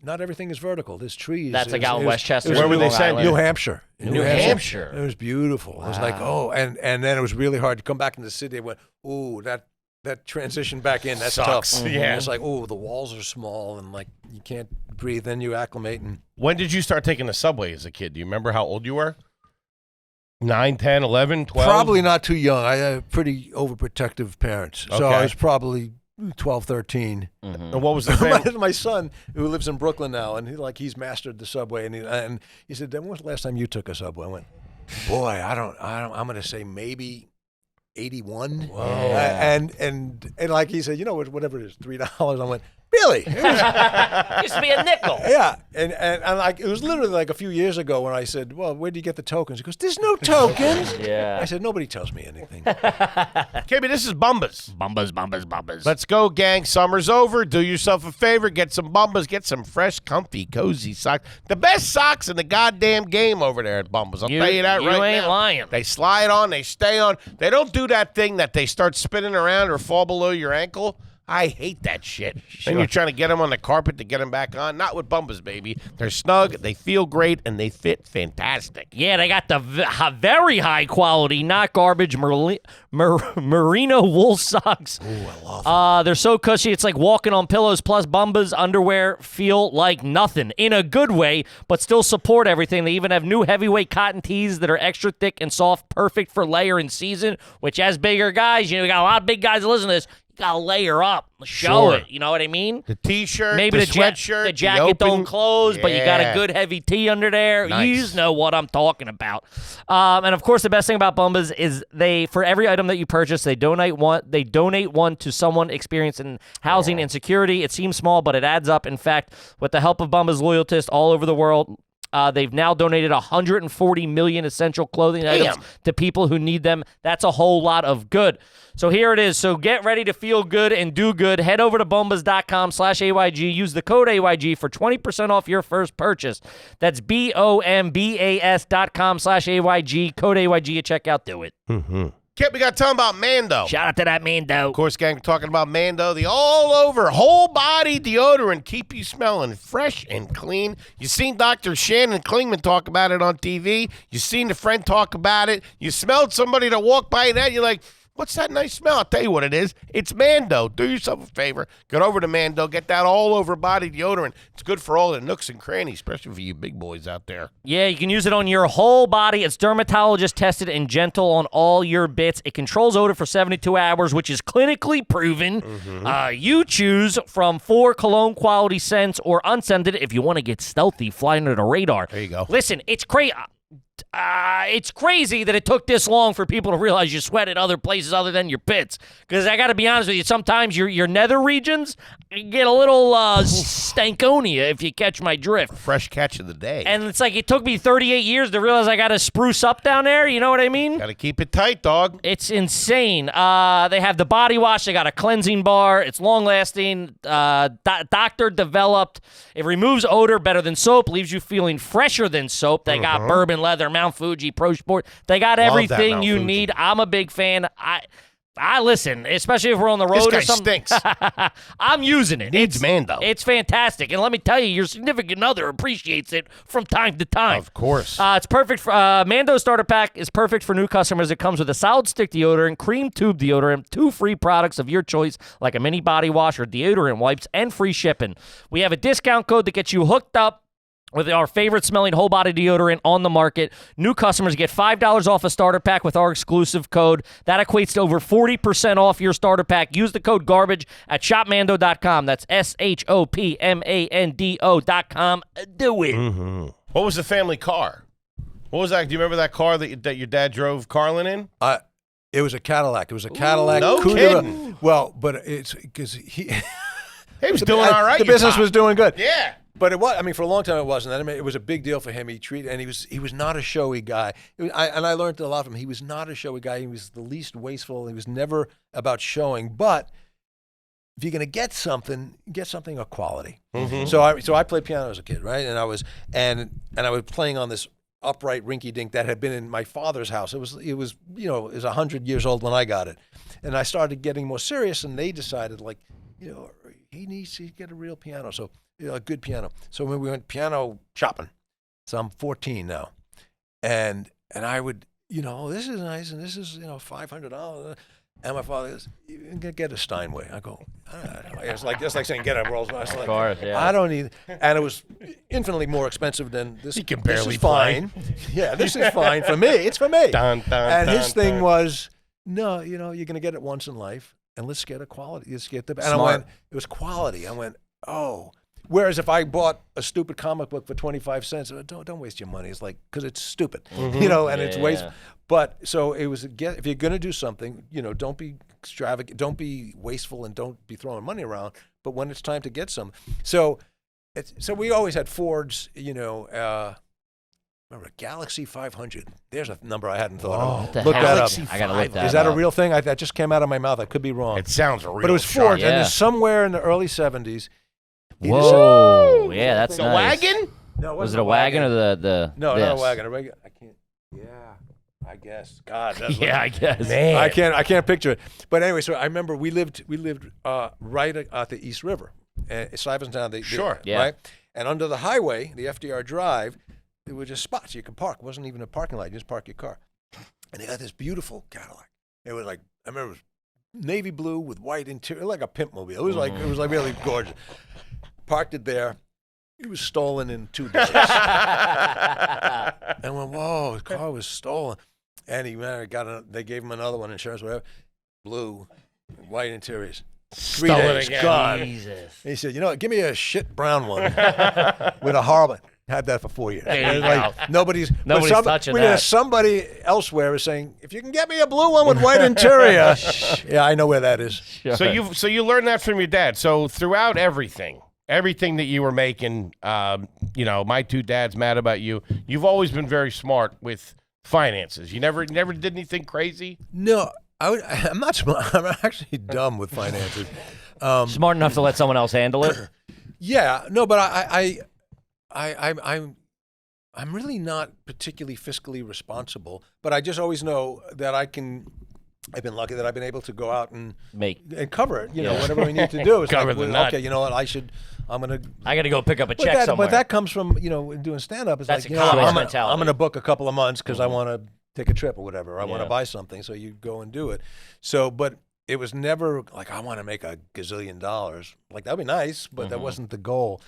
not everything is vertical. There's trees. That's like out in Westchester. Where were they Long sending Island. you? New Hampshire. New Hampshire. It was beautiful. It was like, and then it was really hard to come back in the city. I went, ooh, that transition back in, that's Sucks. tough. Yeah. It's like, oh, the walls are small, and like you can't breathe. Then you acclimate, and When did you start taking the subway as a kid? Do you remember how old you were? 9, 10, 11, 12? probably not too young. I had pretty overprotective parents, so Okay. I was probably 12, 13. And what was the thing? My son, who lives in Brooklyn now, and he's mastered the subway, and he said, "When was the last time you took a subway?" I went, "Boy, I don't. I'm going to say maybe 81." Whoa. And like he said, whatever it is, $3. I went, "Really?" It was, Used to be a nickel. yeah, and like it was literally like a few years ago when I said, "Well, where do you get the tokens?" He goes, "There's no tokens." Yeah. I said, "Nobody tells me anything." KB, this is Bumbas. Bumbas. Let's go, gang. Summer's over. Do yourself a favor. Get some Bumbas. Get some fresh, comfy, cozy socks. The best socks in the goddamn game over there at Bumbas. I'll tell you that right now. You ain't lying. They slide on. They stay on. They don't do that thing that they start spinning around or fall below your ankle. I hate that shit. Then you're trying to get them on the carpet to get them back on. Not with Bumbas, baby. They're snug, they feel great, and they fit fantastic. Yeah, they got the very high quality, not garbage, merino wool socks. Ooh, I love them. They're so cushy, it's like walking on pillows. Plus, Bumbas underwear feel like nothing in a good way, but still support everything. They even have new heavyweight cotton tees that are extra thick and soft, perfect for layer in season, which as bigger guys, you got a lot of big guys that listen to this. You gotta layer up, show it. You know what I mean? The T-shirt, maybe the the sweatshirt, the jacket don't close, but you got a good heavy tee under there. Nice. You just know what I'm talking about. And of course, the best thing about Bumbas is for every item that you purchase, they donate one to someone experiencing housing insecurity. It seems small, but it adds up. In fact, with the help of Bumbas loyalists all over the world, they've now donated 140 million essential clothing items to people who need them. That's a whole lot of good. So here it is. So get ready to feel good and do good. Head over to bombas.com/AYG. Use the code AYG for 20% off your first purchase. That's BOMBAS.com/AYG. Code AYG at checkout. Do it. Mm-hmm. Kip, we got to talk about Mando. Shout out to that Mando. Of course, gang, talking about Mando, the all-over, whole-body deodorant. Keep you smelling fresh and clean. You seen Dr. Shannon Klingman talk about it on TV. You seen the friend talk about it. You smelled somebody that walked by and you're like, what's that nice smell? I'll tell you what it is. It's Mando. Do yourself a favor. Get over to Mando. Get that all-over body deodorant. It's good for all the nooks and crannies, especially for you big boys out there. Yeah, you can use it on your whole body. It's dermatologist tested and gentle on all your bits. It controls odor for 72 hours, which is clinically proven. Mm-hmm. You choose from 4 cologne quality scents or unscented if you want to get stealthy, fly under the radar. There you go. Listen, it's crazy. It's crazy that it took this long for people to realize you sweat at other places other than your pits. Because I got to be honest with you, sometimes your nether regions get a little stankonia, if you catch my drift. Fresh catch of the day. And it's like it took me 38 years to realize I got to spruce up down there. You know what I mean? Got to keep it tight, dog. It's insane. They have the body wash. They got a cleansing bar. It's long-lasting, doctor-developed. It removes odor better than soap, leaves you feeling fresher than soap. They got bourbon leather, Mount Fuji, Pro Sport. They got everything you need. I'm a big fan. I listen, especially if we're on the road this or something. Stinks. I'm using it. Needs Mando. It's fantastic. And let me tell you, your significant other appreciates it from time to time. Of course. It's perfect for Mando Starter Pack is perfect for new customers. It comes with a solid stick deodorant, cream tube deodorant, 2 free products of your choice, like a mini body wash or deodorant wipes, and free shipping. We have a discount code that gets you hooked up with our favorite smelling whole body deodorant on the market. New customers get $5 off a starter pack with our exclusive code. That equates to over 40% off your starter pack. Use the code GARBAGE at shopmando.com. That's SHOPMANDO.com. Do it. Mm-hmm. What was the family car? What was that? Do you remember that car that your dad drove Carlin in? It was a Cadillac. It was a Cadillac. No kidding. Well, but it's because he was doing all right. The business was doing good. Yeah. But it was. I mean, for a long time it wasn't. I mean, it was a big deal for him. He was not a showy guy. I learned a lot from him. He was not a showy guy. He was the least wasteful. He was never about showing. But if you're going to get something of quality. Mm-hmm. So I played piano as a kid, right? And I was playing on this upright rinky dink that had been in my father's house. It was 100 years old when I got it, and I started getting more serious. And they decided, like, he needs to get a real piano. So. A good piano. So when we went piano shopping, so I'm 14 now, and I would, this is nice, and this is, $500. And my father goes, "You can get a Steinway." I go, it's like saying get a Rolls Royce. Of course, yeah. I don't need, and it was infinitely more expensive than this. He can barely this is fine. Yeah, this is fine for me. It's for me. And his thing was, no, you're going to get it once in life, and let's get a quality. Let's get the. And I went, it was quality. I went, oh. Whereas if I bought a stupid comic book for 25 cents, don't waste your money. It's like, because it's stupid, and it's wasteful. But so it was, if you're going to do something, don't be extravagant, don't be wasteful, and don't be throwing money around. But when it's time to get some. So we always had Fords, remember Galaxy 500. There's a number I hadn't thought of. Look that up. I got to look that up. Is that a real thing? That just came out of my mouth. I could be wrong. It sounds real. But it was Ford, and there's somewhere in the early 70s. Whoa! Yeah, that's a nice. wagon? No, was it a wagon or the? No, not a wagon. I can't. Yeah. I guess. God, that's Yeah, I guess. Man. I can't picture it. But anyway, so I remember we lived right at the East River, Stuyvesant. Sure. Yeah. Right. And under the highway, the FDR Drive, there were just spots you could park. It wasn't even a parking lot. You just park your car. And they got this beautiful Cadillac. It was like, I remember it was navy blue with white interior, like a pimp mobile. It was like really gorgeous. Parked it there. It was stolen in 2 days. And went, whoa, his car was stolen. And they gave him another one, insurance, whatever. Blue, white interiors. 3 Stolen days, again. gone. Jesus. And he said, you know what, give me a shit brown one with a horrible. Had that for 4 years. There you Like, go. nobody's touching that. Somebody elsewhere is saying, if you can get me a blue one with white interior. Yeah, I know where that is. So you learned that from your dad. So throughout everything that you were making, my two dads mad about you. You've always been very smart with finances. You never did anything crazy. No, I'm not smart. I'm actually dumb with finances. Smart enough to let someone else handle it. Yeah, no, but I'm really not particularly fiscally responsible. But I just always know that I've been lucky that I've been able to go out and cover it. Whatever we need to do. It's Cover like, the nut. okay, you know what? I got to go pick up a check somewhere. But that comes from doing stand up. It's That's like a college I'm mentality. going to book a couple of months because I want to take a trip or whatever. Or I want to buy something, so you go and do it. So, but it was never like I want to make $1 gazillion. Like that'd be nice, but that wasn't the goal.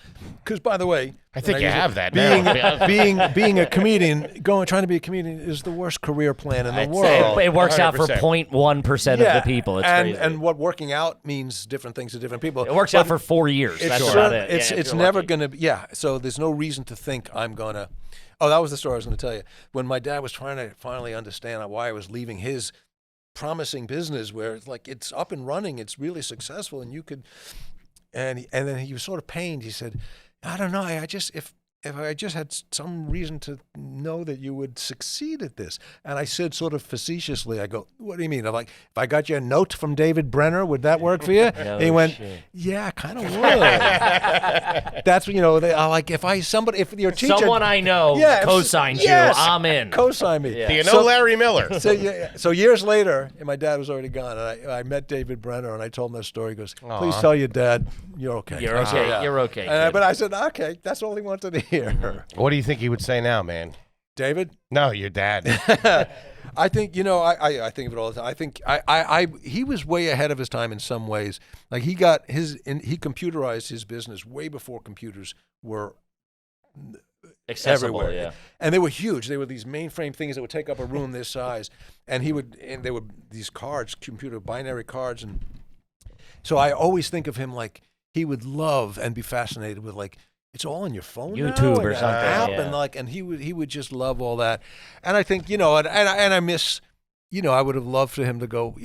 Because by the way, I think you have that now. being a comedian, trying to be a comedian is the worst career plan in the world. It works out for 100%. 0.1% of the people. It's crazy. And what working out means different things to different people. It works out for 4 years. That's about it. It's never going to. So there's no reason to think I'm going to. Oh, that was the story I was going to tell you. When my dad was trying to finally understand why I was leaving his promising business where it's like it's up and running, it's really successful, and you could, and then he was sort of pained. He said, "I don't know. If I just had some reason to know that you would succeed at this." And I said sort of facetiously, I go, "What do you mean? I'm like, if I got you a note from David Brenner, would that work for you?" And he went, "Yeah, kind of would." That's they like if your teacher, someone I know co-signed you, I'm in. Co-sign me. Yeah. Do you know Larry Miller? So years later, and my dad was already gone, and I met David Brenner, and I told him that story. He goes, "Please tell your dad you're okay." You're I said, okay. "Yeah." You're okay. But I said, "Okay, that's all he wanted to hear." What do you think he would say now, man? David? No, your dad. I think I think of it all the time. I think he was way ahead of his time in some ways. Like he computerized his business way before computers were Accessible, everywhere. yeah. And they were huge. They were these mainframe things that would take up a room this size. And they were these cards, computer binary cards, and so I always think of him like he would love and be fascinated with like it's all on your phone YouTube now, or and something, app, yeah. and he would just love all that. And I think and I miss. I would have loved for him to go.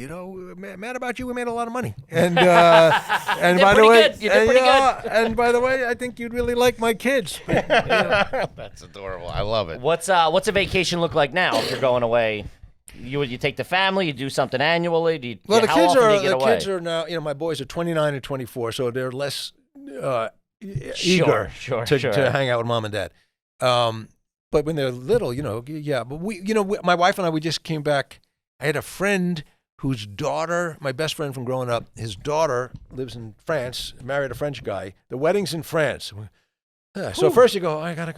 Mad about you. We made a lot of money, and by the way, you did pretty good. And by the way, I think you'd really like my kids. That's adorable. I love it. What's a vacation look like now if you're going away? You take the family, you do something annually. The Kids are now. My boys are 29 and 24, so they're less eager to hang out with mom and dad. But when they're little, But my wife and I, we just came back. I had a friend whose daughter, my best friend from growing up, his daughter lives in France, married a French guy. The wedding's in France. So first you go, I gotta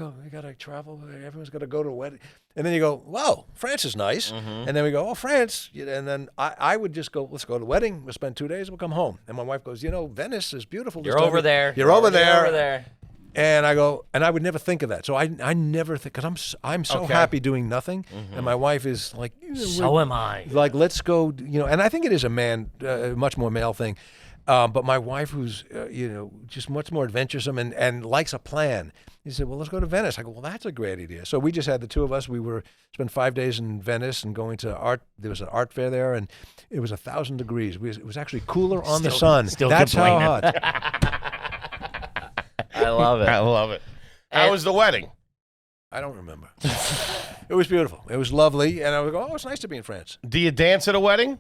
travel. Everyone's gotta go to a wedding, and then you go, wow, France is nice. Mm-hmm. And then we go, oh, France, and then I would just go, let's go to the wedding. We'll spend 2 days. We'll come home. And my wife goes, Venice is beautiful. You're over there. You're over there. You're over there. And I go, and I would never think of that. So I never think, because I'm so happy doing nothing, and my wife is like, so am I. Like, let's go, and I think it is a much more male thing. But my wife, who's just much more adventuresome and likes a plan, he said, well, let's go to Venice. I go, well, that's a great idea. So we just had the two of us. We spent 5 days in Venice and going to art. There was an art fair there, and it was 1,000 degrees. It was actually cooler on the sun. That's how hot. I love it. I love it. How was the wedding? I don't remember. It was beautiful. It was lovely, and I would go, oh, it's nice to be in France. Do you dance at a wedding?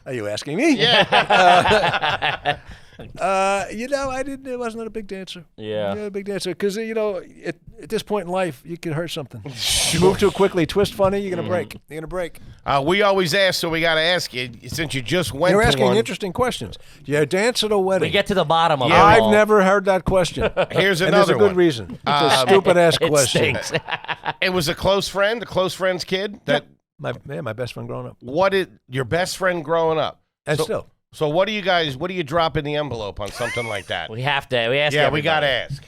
Are you asking me? Yeah. I didn't. I wasn't a big dancer. Yeah. A big dancer because at this point in life, you can hurt something. You move too quickly, twist funny, you're gonna break. You're gonna break. We always ask, so we got to ask you since you just went. You're to asking one, interesting questions. You dance at a wedding. We get to the bottom of it. I've all. never heard that question. Here's And another there's a good one. reason. It's a stupid ass It question. stinks. It was a close friend's kid. That My best friend growing up, what did your best friend growing up? and So- still. So what do you drop in the envelope on something like that? We have to. We ask. Yeah, we everybody. got to ask.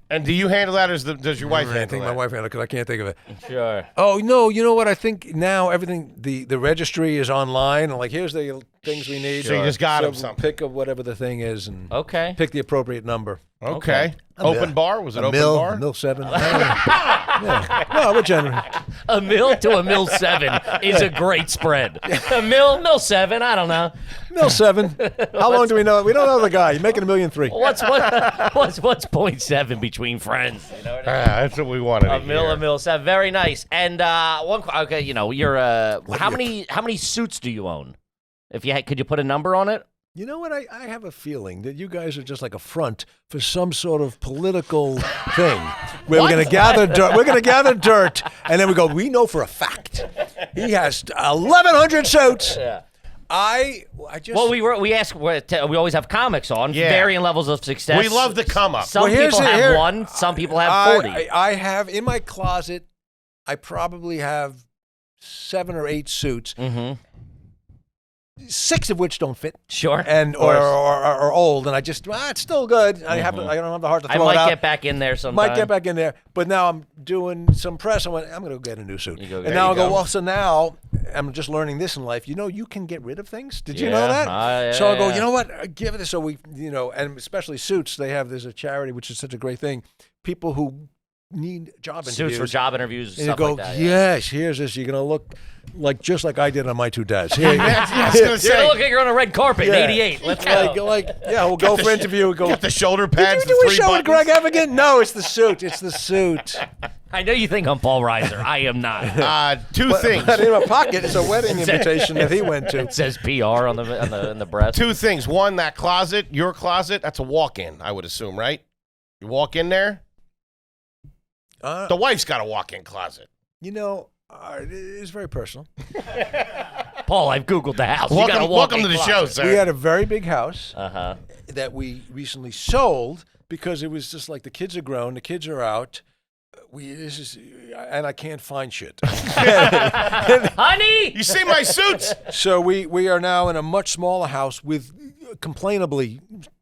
And do you handle that, or does your wife I handle think that? my wife handled it because I can't think of it. Sure. Oh no, you know what? I think now everything the registry is online. And like, here's the things we need. So you just got 'em So something. Pick up whatever the thing is and Okay. pick the appropriate number. Okay. Open bar? Was it open bar? Mill 7. Yeah. No, we're generous. A mill to a mill 7 is a great spread. A mill 7. I don't know. Mill 7. How long do we know? We don't know the guy. You're making $1,300,000. What's 0.7 between friends? You know what I mean? That's what we wanted. A mill 7. Very nice. And okay, you're how many suits do you own? If you could you put a number on it? You know what? I have a feeling that you guys are just like a front for some sort of political thing where we're going to gather dirt. We're going to gather dirt, and then we go, we know for a fact he has 1,100 suits. Yeah. I just. Well, we ask. We always have comics on Yeah. varying levels of success. We love to come up. Some Well, here's people it, have here- 1. Some people have 40. I have in my closet, I probably have 7 or 8 suits. Mm-hmm. 6 of which don't fit. Sure. And Of course. or old, and I just it's still good. I don't have the heart to I throw it might out. get back in there sometime. Might get back in there, but now I'm doing some press. I'm going to go get a new suit. You go get- And now I There you go, go. well, so now I'm just learning this in life. You can get rid of things. Did you know Yeah. that? Yeah, So I go, yeah. you know what? Give it this. So we, and especially suits, there's a charity, which is such a great thing. People who need job interviews. Suits for job interviews and And you stuff go, like that. yes, here's this. You're going to look just like I did on my 2 dads. Here, I was gonna You're say, looking like you're on a red carpet in Yeah. 88. Let's go. We'll go for interview. We'll go. got the shoulder Did pads. you do the a 3 show with buttons. Greg Evigan? No, it's the suit. It's the suit. I know you think I'm Paul Reiser. I am not. Two things. But in my pocket, it's a wedding invitation that he went to. It says PR on the breast. 2 things. One, that closet, your closet, that's a walk-in, I would assume, right? You walk in there. The wife's got a walk-in closet. It is very personal. Paul, I've Googled the house. You got a Welcome to the show, sir. We had a very big house Uh-huh. that we recently sold because it was just like the kids are grown, the kids are out. And I can't find shit. Honey! You see my suits? So we are now in a much smaller house with complainably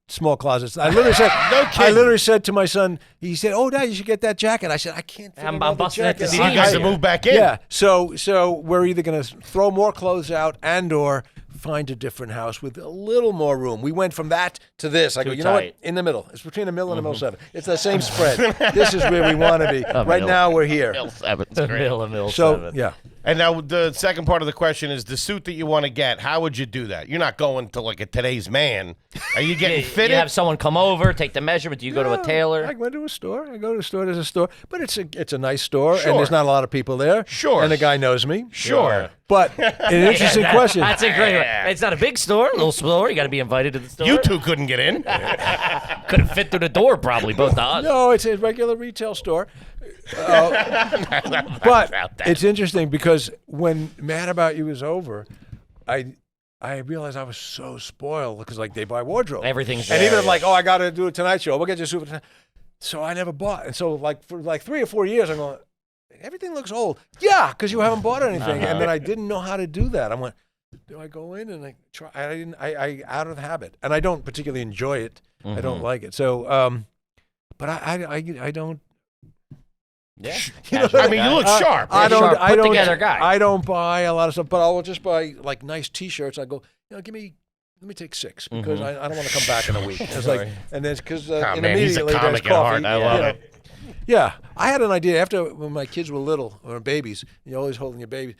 small closets. I literally said, I literally said to my son, he said, "Oh, Dad, you should get that jacket." I said, "I can't fit I'm another busting at the jacket." So you guys have moved back in. Yeah. So we're either going to throw more clothes out and/or find a different house with a little more room. We went from that to this. I go, Too you know what? tight. In the middle. It's between a mill and a mill 7. It's the same spread. This is where we want to be. Right mill. now, we're here. Mill 7's great. Mill So 7. yeah. And now the second part of the question is the suit that you want to get. How would you do that? You're not going to like a Today's Man. Are you getting fitted? You have someone come over, take the measurement. Do you go to a I tailor? went to a store. I go to a store. There's a store, but it's a nice store, Sure. and there's not a lot of people there. Sure. And the guy knows me. Sure. But an interesting question. That's a great one. It's not a big store, a little store. You got to be invited to the store. You two couldn't get in. couldn't fit through the door, probably, both of us. No, it's a regular retail store. But it's interesting because when Mad About You was over, I realized I was so spoiled because like they buy wardrobe. Everything's And there, even yeah. like, oh, I got to do a Tonight Show. We'll get you a super. So I never bought. And so like for like 3 or 4 years, I'm going, everything looks old. Yeah, because you haven't bought anything. And then I didn't know how to do that. I went, do I go in and I try? I didn't. I out of habit, and I don't particularly enjoy it. I don't like it. So, but I don't. Yeah. I mean, you look sharp. I don't. Sharp, I don't. put-together guy. I don't buy a lot of stuff, but I will just buy like nice T-shirts. I go, let me take 6 because I don't want to come back in a week. It's like, and then because Oh, man, he's a immediately there's comic at coffee. heart. I love it. Yeah, I had an idea after when my kids were little or babies. You're always holding your baby,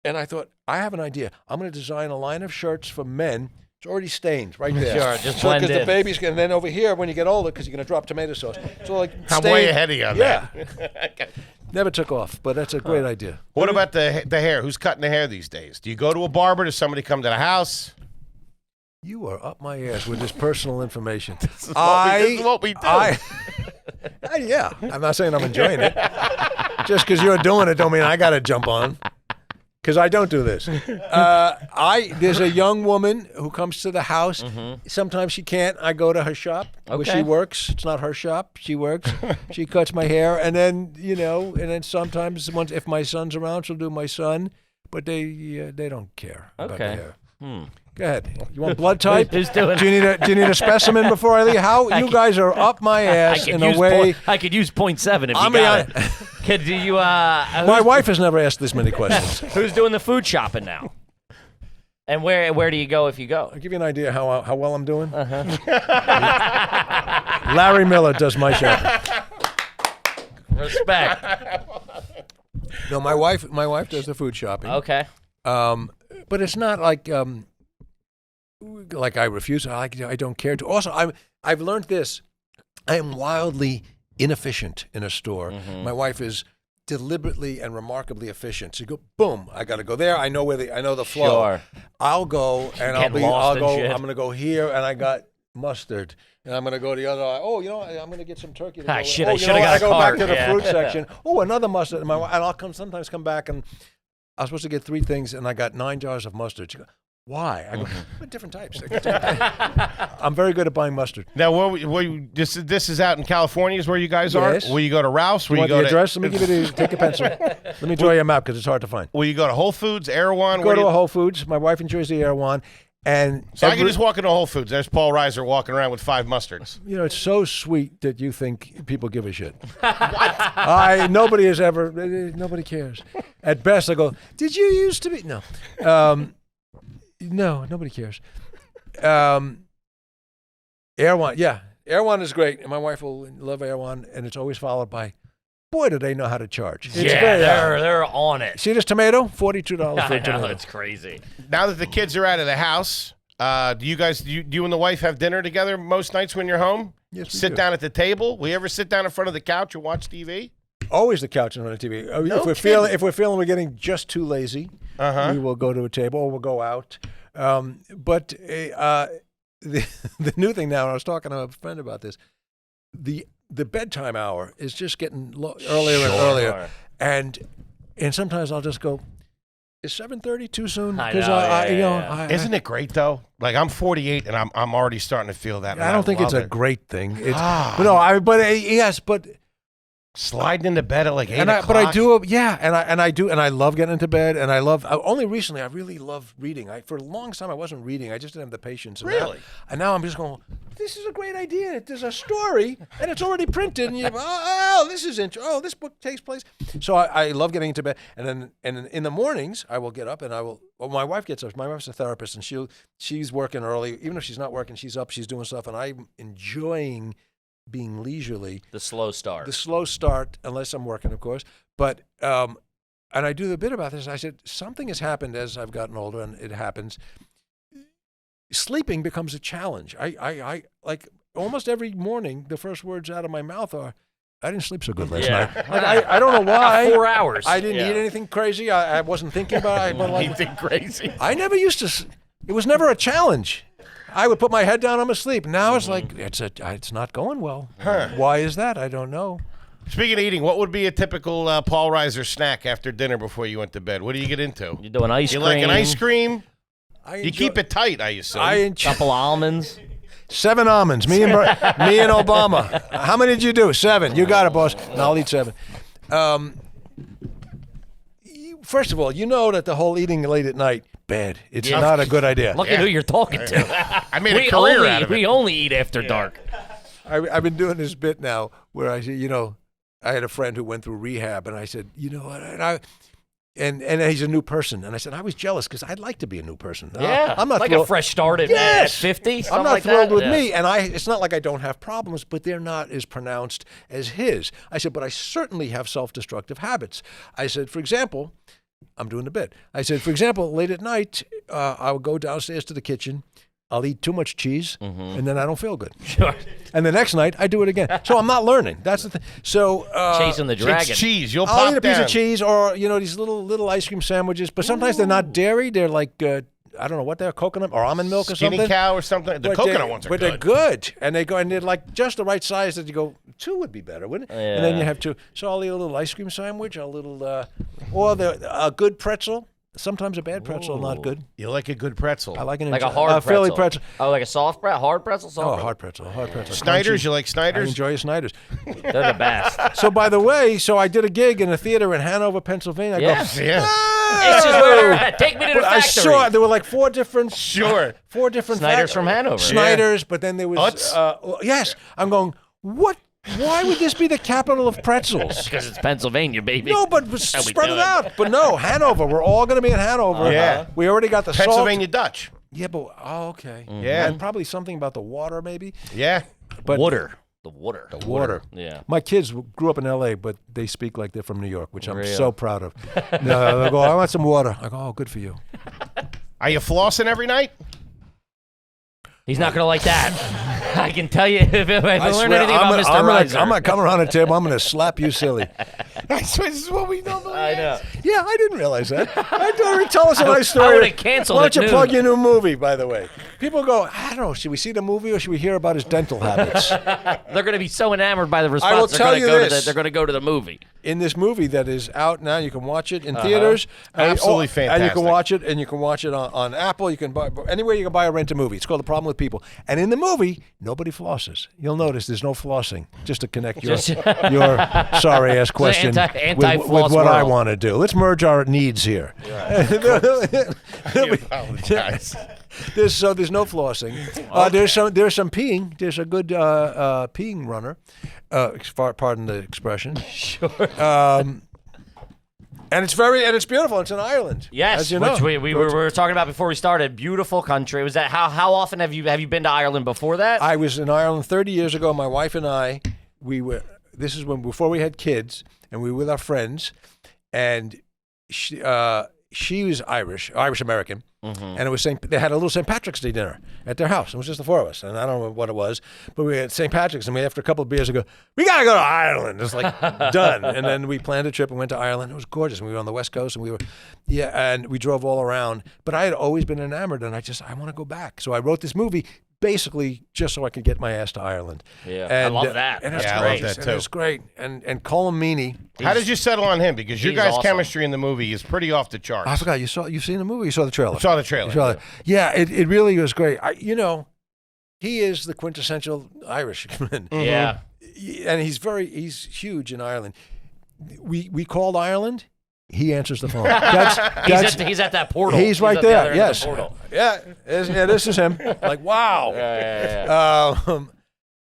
and I thought I have an idea. I'm going to design a line of shirts for men. It's already stained right there. Sure, just blend because the in. baby's and then over here when you get older because you're going to drop tomato sauce. So like I'm stained. way ahead of you on Yeah. that. Never took off, but that's a great idea. What about the hair? Who's cutting the hair these days? Do you go to a barber? Does somebody come to the house? You are up my ass with this personal information. This is what we do. Yeah, I'm not saying I'm enjoying it. Just because you're doing it don't mean I got to jump on. Because I don't do this. There's a young woman who comes to the house. Sometimes she can't. I go to her shop where she works. It's not her shop. She works. She cuts my hair, and then sometimes if my son's around, she'll do my son. But they don't care about the hair. Go ahead. You want blood type? Who's doing? Do you need a specimen before I leave? How you guys are up my ass in a way. I could use 0.7 if you got it. Could you? My wife has never asked this many questions. Who's doing the food shopping now? And where do you go if you go? I'll give you an idea how well I'm doing. Larry Miller does my shopping. Respect. No, my wife does the food shopping. Okay. But it's not like I refuse. I don't care to. Also, I've learned this. I am wildly inefficient in a store. My wife is deliberately and remarkably efficient. So you go, boom, I got to go there. I know the flow. Sure. I'll go and I'm shit. going to go here and I got mustard. And I'm going to go to the other. I'm going to get some turkey. I should I have got a go cart. back to the fruit section. Oh, another mustard. And I'll sometimes come back and I was supposed to get 3 things and I got 9 jars of mustard. She goes, why? I go, different types. I'm very good at buying mustard. Now, this is out in California is where you guys are? Yes. Will you go to Rouse? Will You you want go the address? Let me give you take a pencil. Let me draw you a map because it's hard to find. Will you go to Whole Foods, Erewhon? Go to a Whole Foods. My wife enjoys the Erewhon. And So I can just walk into Whole Foods. There's Paul Reiser walking around with 5 mustards. it's so sweet that you think people give a shit. Nobody cares. At best, I go, did you used to be? No. No, nobody cares. Erewhon, yeah. Erewhon is great. And my wife will love Erewhon. And it's always followed by, boy, do they know how to charge. It's they're on it. See this tomato? $42 for I a tomato. know, it's crazy. Now that the kids are out of the house, do you and the wife have dinner together most nights when you're home? Yes, we Sit do. down at the table? Will you ever sit down in front of the couch and watch TV? Always the couch in front of the TV. If we're feeling we're getting just too lazy, we will go to a table or we'll go out. But the new thing now, and I was talking to a friend about this, the bedtime hour is just getting earlier and earlier, and sometimes I'll just go, is 7:30 too soon? Because isn't it great though? Like I'm 48 and I'm already starting to feel that. I don't think it's a great thing. It's but sliding into bed at like 8 o'clock. But I do, and I love getting into bed, and I love. Only recently, I really love reading. For a long time, I wasn't reading. I just didn't have the patience. Really? And now I'm just going. This is a great idea. There's a story, and it's already printed, and this is interesting. Oh, this book takes place. So I love getting into bed, and then in the mornings I will get up, and I will. Well, my wife gets up. My wife's a therapist, and she's working early. Even if she's not working, she's up. She's doing stuff, and I'm enjoying being leisurely. The slow start. Unless I'm working, of course. But and I do the bit about this. I said something has happened as I've gotten older, and it happens. Sleeping becomes a challenge. I like almost every morning. The first words out of my mouth are, "I didn't sleep so good last night." Like, I don't know why. 4 hours. I didn't eat anything crazy. I wasn't thinking about it. Anything crazy? I never used to. It was never a challenge. I would put my head down. I'm asleep. Now it's like it's not going well. Why is that? I don't know. Speaking of eating, what would be a typical Paul Reiser snack after dinner before you went to bed? What do you get into? You doing ice cream? You like an ice cream? You keep it tight, I assume. Couple almonds. 7 almonds. Me and Obama. How many did you do? 7. You got it, boss. No, I'll eat 7. First of all, you know that the whole eating late at night, bad. It's not a good idea. Look at who you're talking to. I made a career out of it. We only eat after dark. I've been doing this bit now where I say, I had a friend who went through rehab, and I said, and he's a new person, and I said I was jealous because I'd like to be a new person. I'm not like thrilled. a fresh start at 50. I'm not like thrilled that. with me, and it's not like I don't have problems, but they're not as pronounced as his. I said, but I certainly have self-destructive habits. I said, for example, I'm doing the bit. I said, for example, late at night, I would go downstairs to the kitchen. I'll eat too much cheese, and then I don't feel good. Sure. And the next night, I do it again. So I'm not learning. That's the thing. So chasing the dragon. It's cheese. You'll I'll pop eat a piece down. of cheese or these little ice cream sandwiches. But sometimes they're not dairy. They're like I don't know what they're, coconut or almond milk or Skinny something. Cow or something. The But coconut ones are but good. they're good, and they're like just the right size that you go 2 would be better, wouldn't it? And then you have 2. So I'll eat a little ice cream sandwich, a little or a good pretzel. Sometimes a bad pretzel not good. You like a good pretzel. I like an Like a hard pretzel. Philly pretzel. Oh, like a soft pretzel? Hard pretzel? Soft pretzel? Hard pretzel. Hard pretzel. Snyder's, Crunchy. you like I Snyder's? enjoy a Snyder's. They're the best. So by the way, I did a gig in a theater in Hanover, Pennsylvania. I go, Yeah. Yeah. It's just where they're at. Take me to the But I factory. saw there were like 4 different Sure. Snyder's from Hanover. Snyder's, but then there was Utz? yes. I'm going, what? Why would this be the capital of pretzels? Because it's Pennsylvania, baby. No, but spread it out. But no, Hanover. We're all going to be in Hanover. Yeah. We already got the Pennsylvania Dutch. salt. Yeah, but okay. Yeah. And probably something about the water, maybe. Yeah. But Water. The water. Water. Yeah. My kids grew up in L.A., but they speak like they're from New York, which I'm Real. so proud of. No, they go, I want some water. I go, oh, good for you. Are you flossing every night? He's not going to like that. I can tell you if I learn swear, anything about Mr. Reiser. I'm not coming around the table. I'm going to slap you silly. This is what we normally I know. Yeah, I didn't realize that. I thought you tell us a nice story. I would've canceled Why at don't you noon. plug your new movie, by the way? People go, I don't know, should we see the movie or should we hear about his dental habits? They're going to be so enamored by the response. I will they're tell gonna you go this. they're going to go to the movie. In this movie that is out now, you can watch it in theaters. Absolutely And you fantastic. can watch it on Apple. You can buy anywhere you can buy or rent a movie. It's called The Problem with People. And in the movie, nobody flosses. You'll notice there's no flossing, just to connect your sorry ass question anti-floss with what I world. want to do. Let's merge our needs here. I apologize. There's no flossing. There's some peeing. There's a good peeing runner. Pardon the expression. Sure. And it's beautiful. It's in Ireland. Yes, as you know. which we were talking about before we started. Beautiful country. Was that how often have you been to Ireland before that? I was in Ireland 30 years ago. My wife and I, this is before we had kids, and we were with our friends, and she was Irish American, and it was they had a little St. Patrick's Day dinner at their house. It was just the 4 of us, and I don't know what it was, but we had St. Patrick's, and after a couple of beers, we go, we gotta go to Ireland. It's like done, and then we planned a trip and went to Ireland. It was gorgeous. We were on the West Coast, and and we drove all around. But I had always been enamored, and I want to go back. So I wrote this movie basically just so I could get my ass to Ireland. Yeah, and, I love that. And it's Yeah, I great. love that And too. it's great. And Colm Meaney. How did you settle on him? Because your he's guys' awesome. chemistry in the movie is pretty off the charts. I forgot you've seen the movie. You saw the trailer. I saw the trailer. You saw it. Yeah, it really was great. He is the quintessential Irishman. Yeah. And he's huge in Ireland. We called Ireland. He answers the phone. He's at that portal. He's right at the there. other end of Yes. the portal. Yeah, this is him. Like, wow. Yeah.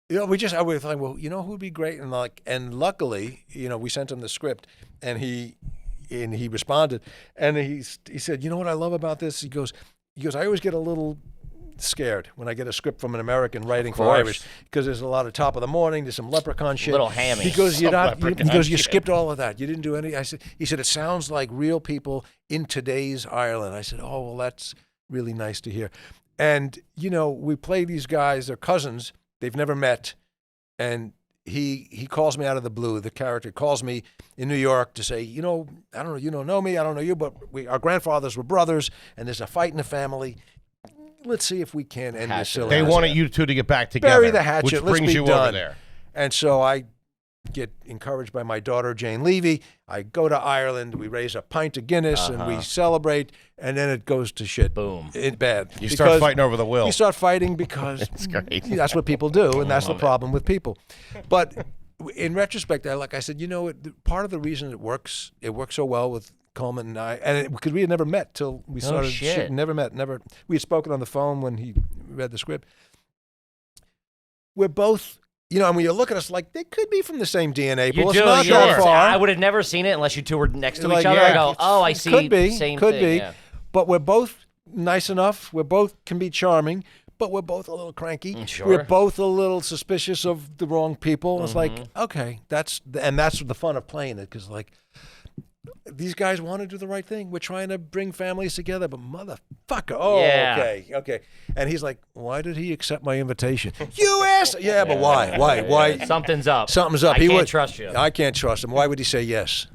I was like, well, who'd be great? And luckily, we sent him the script, and he responded, and he said, you know what I love about this? He goes, I always get a little scared when I get a script from an American writing for course. Irish, because there's a lot of top of the morning, there's some leprechaun shit. Little hammy. He goes, Leprechaun you shit. skipped all of that. You didn't do any. He said, it sounds like real people in today's Ireland. I said, oh, well, that's really nice to hear. And, we play these guys, they're cousins, they've never met. And he calls me out of the blue. The character calls me in New York to say, I don't know, you don't know me, I don't know you, but our grandfathers were brothers, and there's a fight in the family. Let's see if we can end this silly. They wanted you two to get back together. Bury the hatchet. Which Let's brings be you done. over there. And so I get encouraged by my daughter, Jane Levy. I go to Ireland. We raise a pint of Guinness, and we celebrate, and then it goes to shit. Boom. It's bad. You start fighting over the will. You start fighting because great. that's what people do, and that's the problem with people. But in retrospect, like I said, part of the reason it works so well with Coleman and I, because we had never met till we started shit. shooting. Never met. We had spoken on the phone when he read the script. We're both, and when you look at us, like they could be from the same DNA, but You it's do. not You that far. I would have never seen it unless you two were next to Like, each other. yeah, I go, oh, I see. Could be. Same Could thing. be. Yeah. But we're both nice enough. We're both can be charming. But we're both a little cranky. Sure. We're both a little suspicious of the wrong people. It's like, okay, that's the fun of playing it, because like these guys want to do the right thing. We're trying to bring families together, but motherfucker, Yeah. okay. And he's like, why did he accept my invitation? You asked. Yeah, but why? Something's up. Something's up. I He can't would trust you. I can't trust him. Why would he say yes?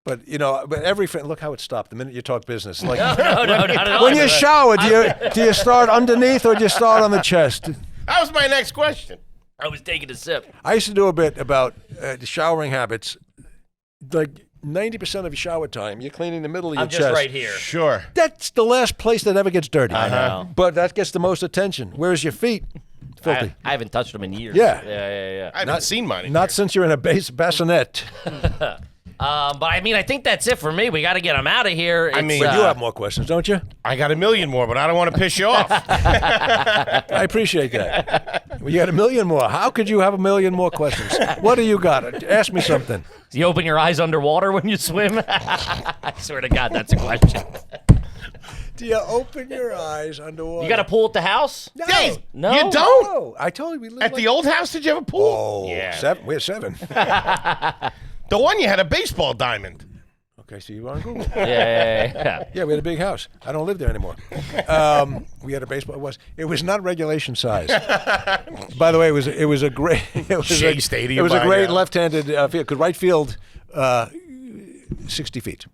But but every friend, look how it stopped the minute you talk business. Like No, not at all. when you shower, do you start underneath or do you start on the chest? That was my next question. I was taking a sip. I used to do a bit about the showering habits. Like 90% of your shower time, you're cleaning the middle of your I'm chest. just right here. Sure. That's the last place that ever gets dirty. I know. But that gets the most attention. Whereas your feet, filthy. I haven't touched them in years. Yeah. Yeah. I haven't seen mine. Not since you're in a bassinet. But I mean, I think that's it for me. We got to get them out of here. I mean, You have more questions, don't you? I got a million more, but I don't want to piss you off. I appreciate that. Well, you got a million more. How could you have a million more questions? What do you got? Ask me something. Do you open your eyes underwater when you swim? I swear to God, that's a question. Do you open your eyes underwater? You got a pool at the house? No. Dave, No? you don't? No. I told you we live At the old house, did you have a pool? Oh, Yeah. 7. We're 7. The one you had a baseball diamond. Okay, so you were on Google. Yeah. Yeah, we had a big house. I don't live there anymore. We had a baseball. It was not regulation size. By the way, it was a great. It was Shea Stadium It was a by great now. left-handed field. Could right field, 60 feet,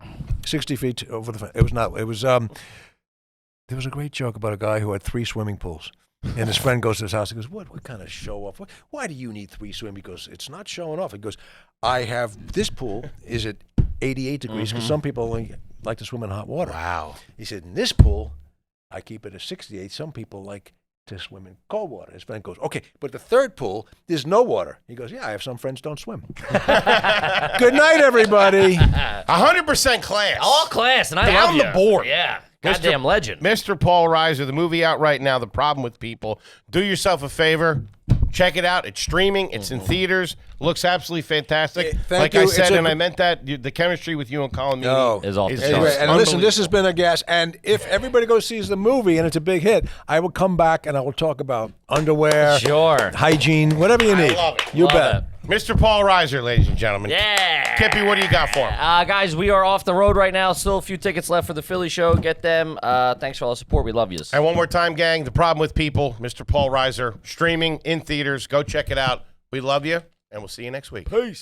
60 feet over the. It was not. It was. There was a great joke about a guy who had 3 swimming pools. And his friend goes to his house. He goes, "What kind of show off? Why do you need 3 swimming?" He goes, "It's not showing off." He goes, "I have this pool is at 88 degrees because some people only like to swim in hot water." Wow. He said, "In this pool, I keep it at 68. Some people like to swim in cold water." His friend goes, "Okay, but the third pool, there's no water." He goes, "Yeah, I have some friends don't swim." Good night, everybody. 100% class. All class, and I Down love you. the board. Yeah. Mr. Goddamn legend. Mr. Paul Reiser, the movie out right now, The Problem with People. Do yourself a favor. Check it out. It's streaming. It's in theaters. Looks absolutely fantastic. Thank like you. I It's said, a- and I meant that, the chemistry with you and Colin No. Is off the just charts. Anyway, and listen, this has unbelievable. been a gas. And if everybody goes sees the movie and it's a big hit, I will come back and I will talk about underwear, Sure. hygiene, whatever you need. love it. You Love bet. it. Mr. Paul Reiser, ladies and gentlemen. Yeah. Kippy, what do you got for him? Guys, we are off the road right now. Still a few tickets left for the Philly show. Get them. Thanks for all the support. We love yous. And one more time, gang, The Problem with People, Mr. Paul Reiser, streaming in theaters. Go check it out. We love you, and we'll see you next week. Peace.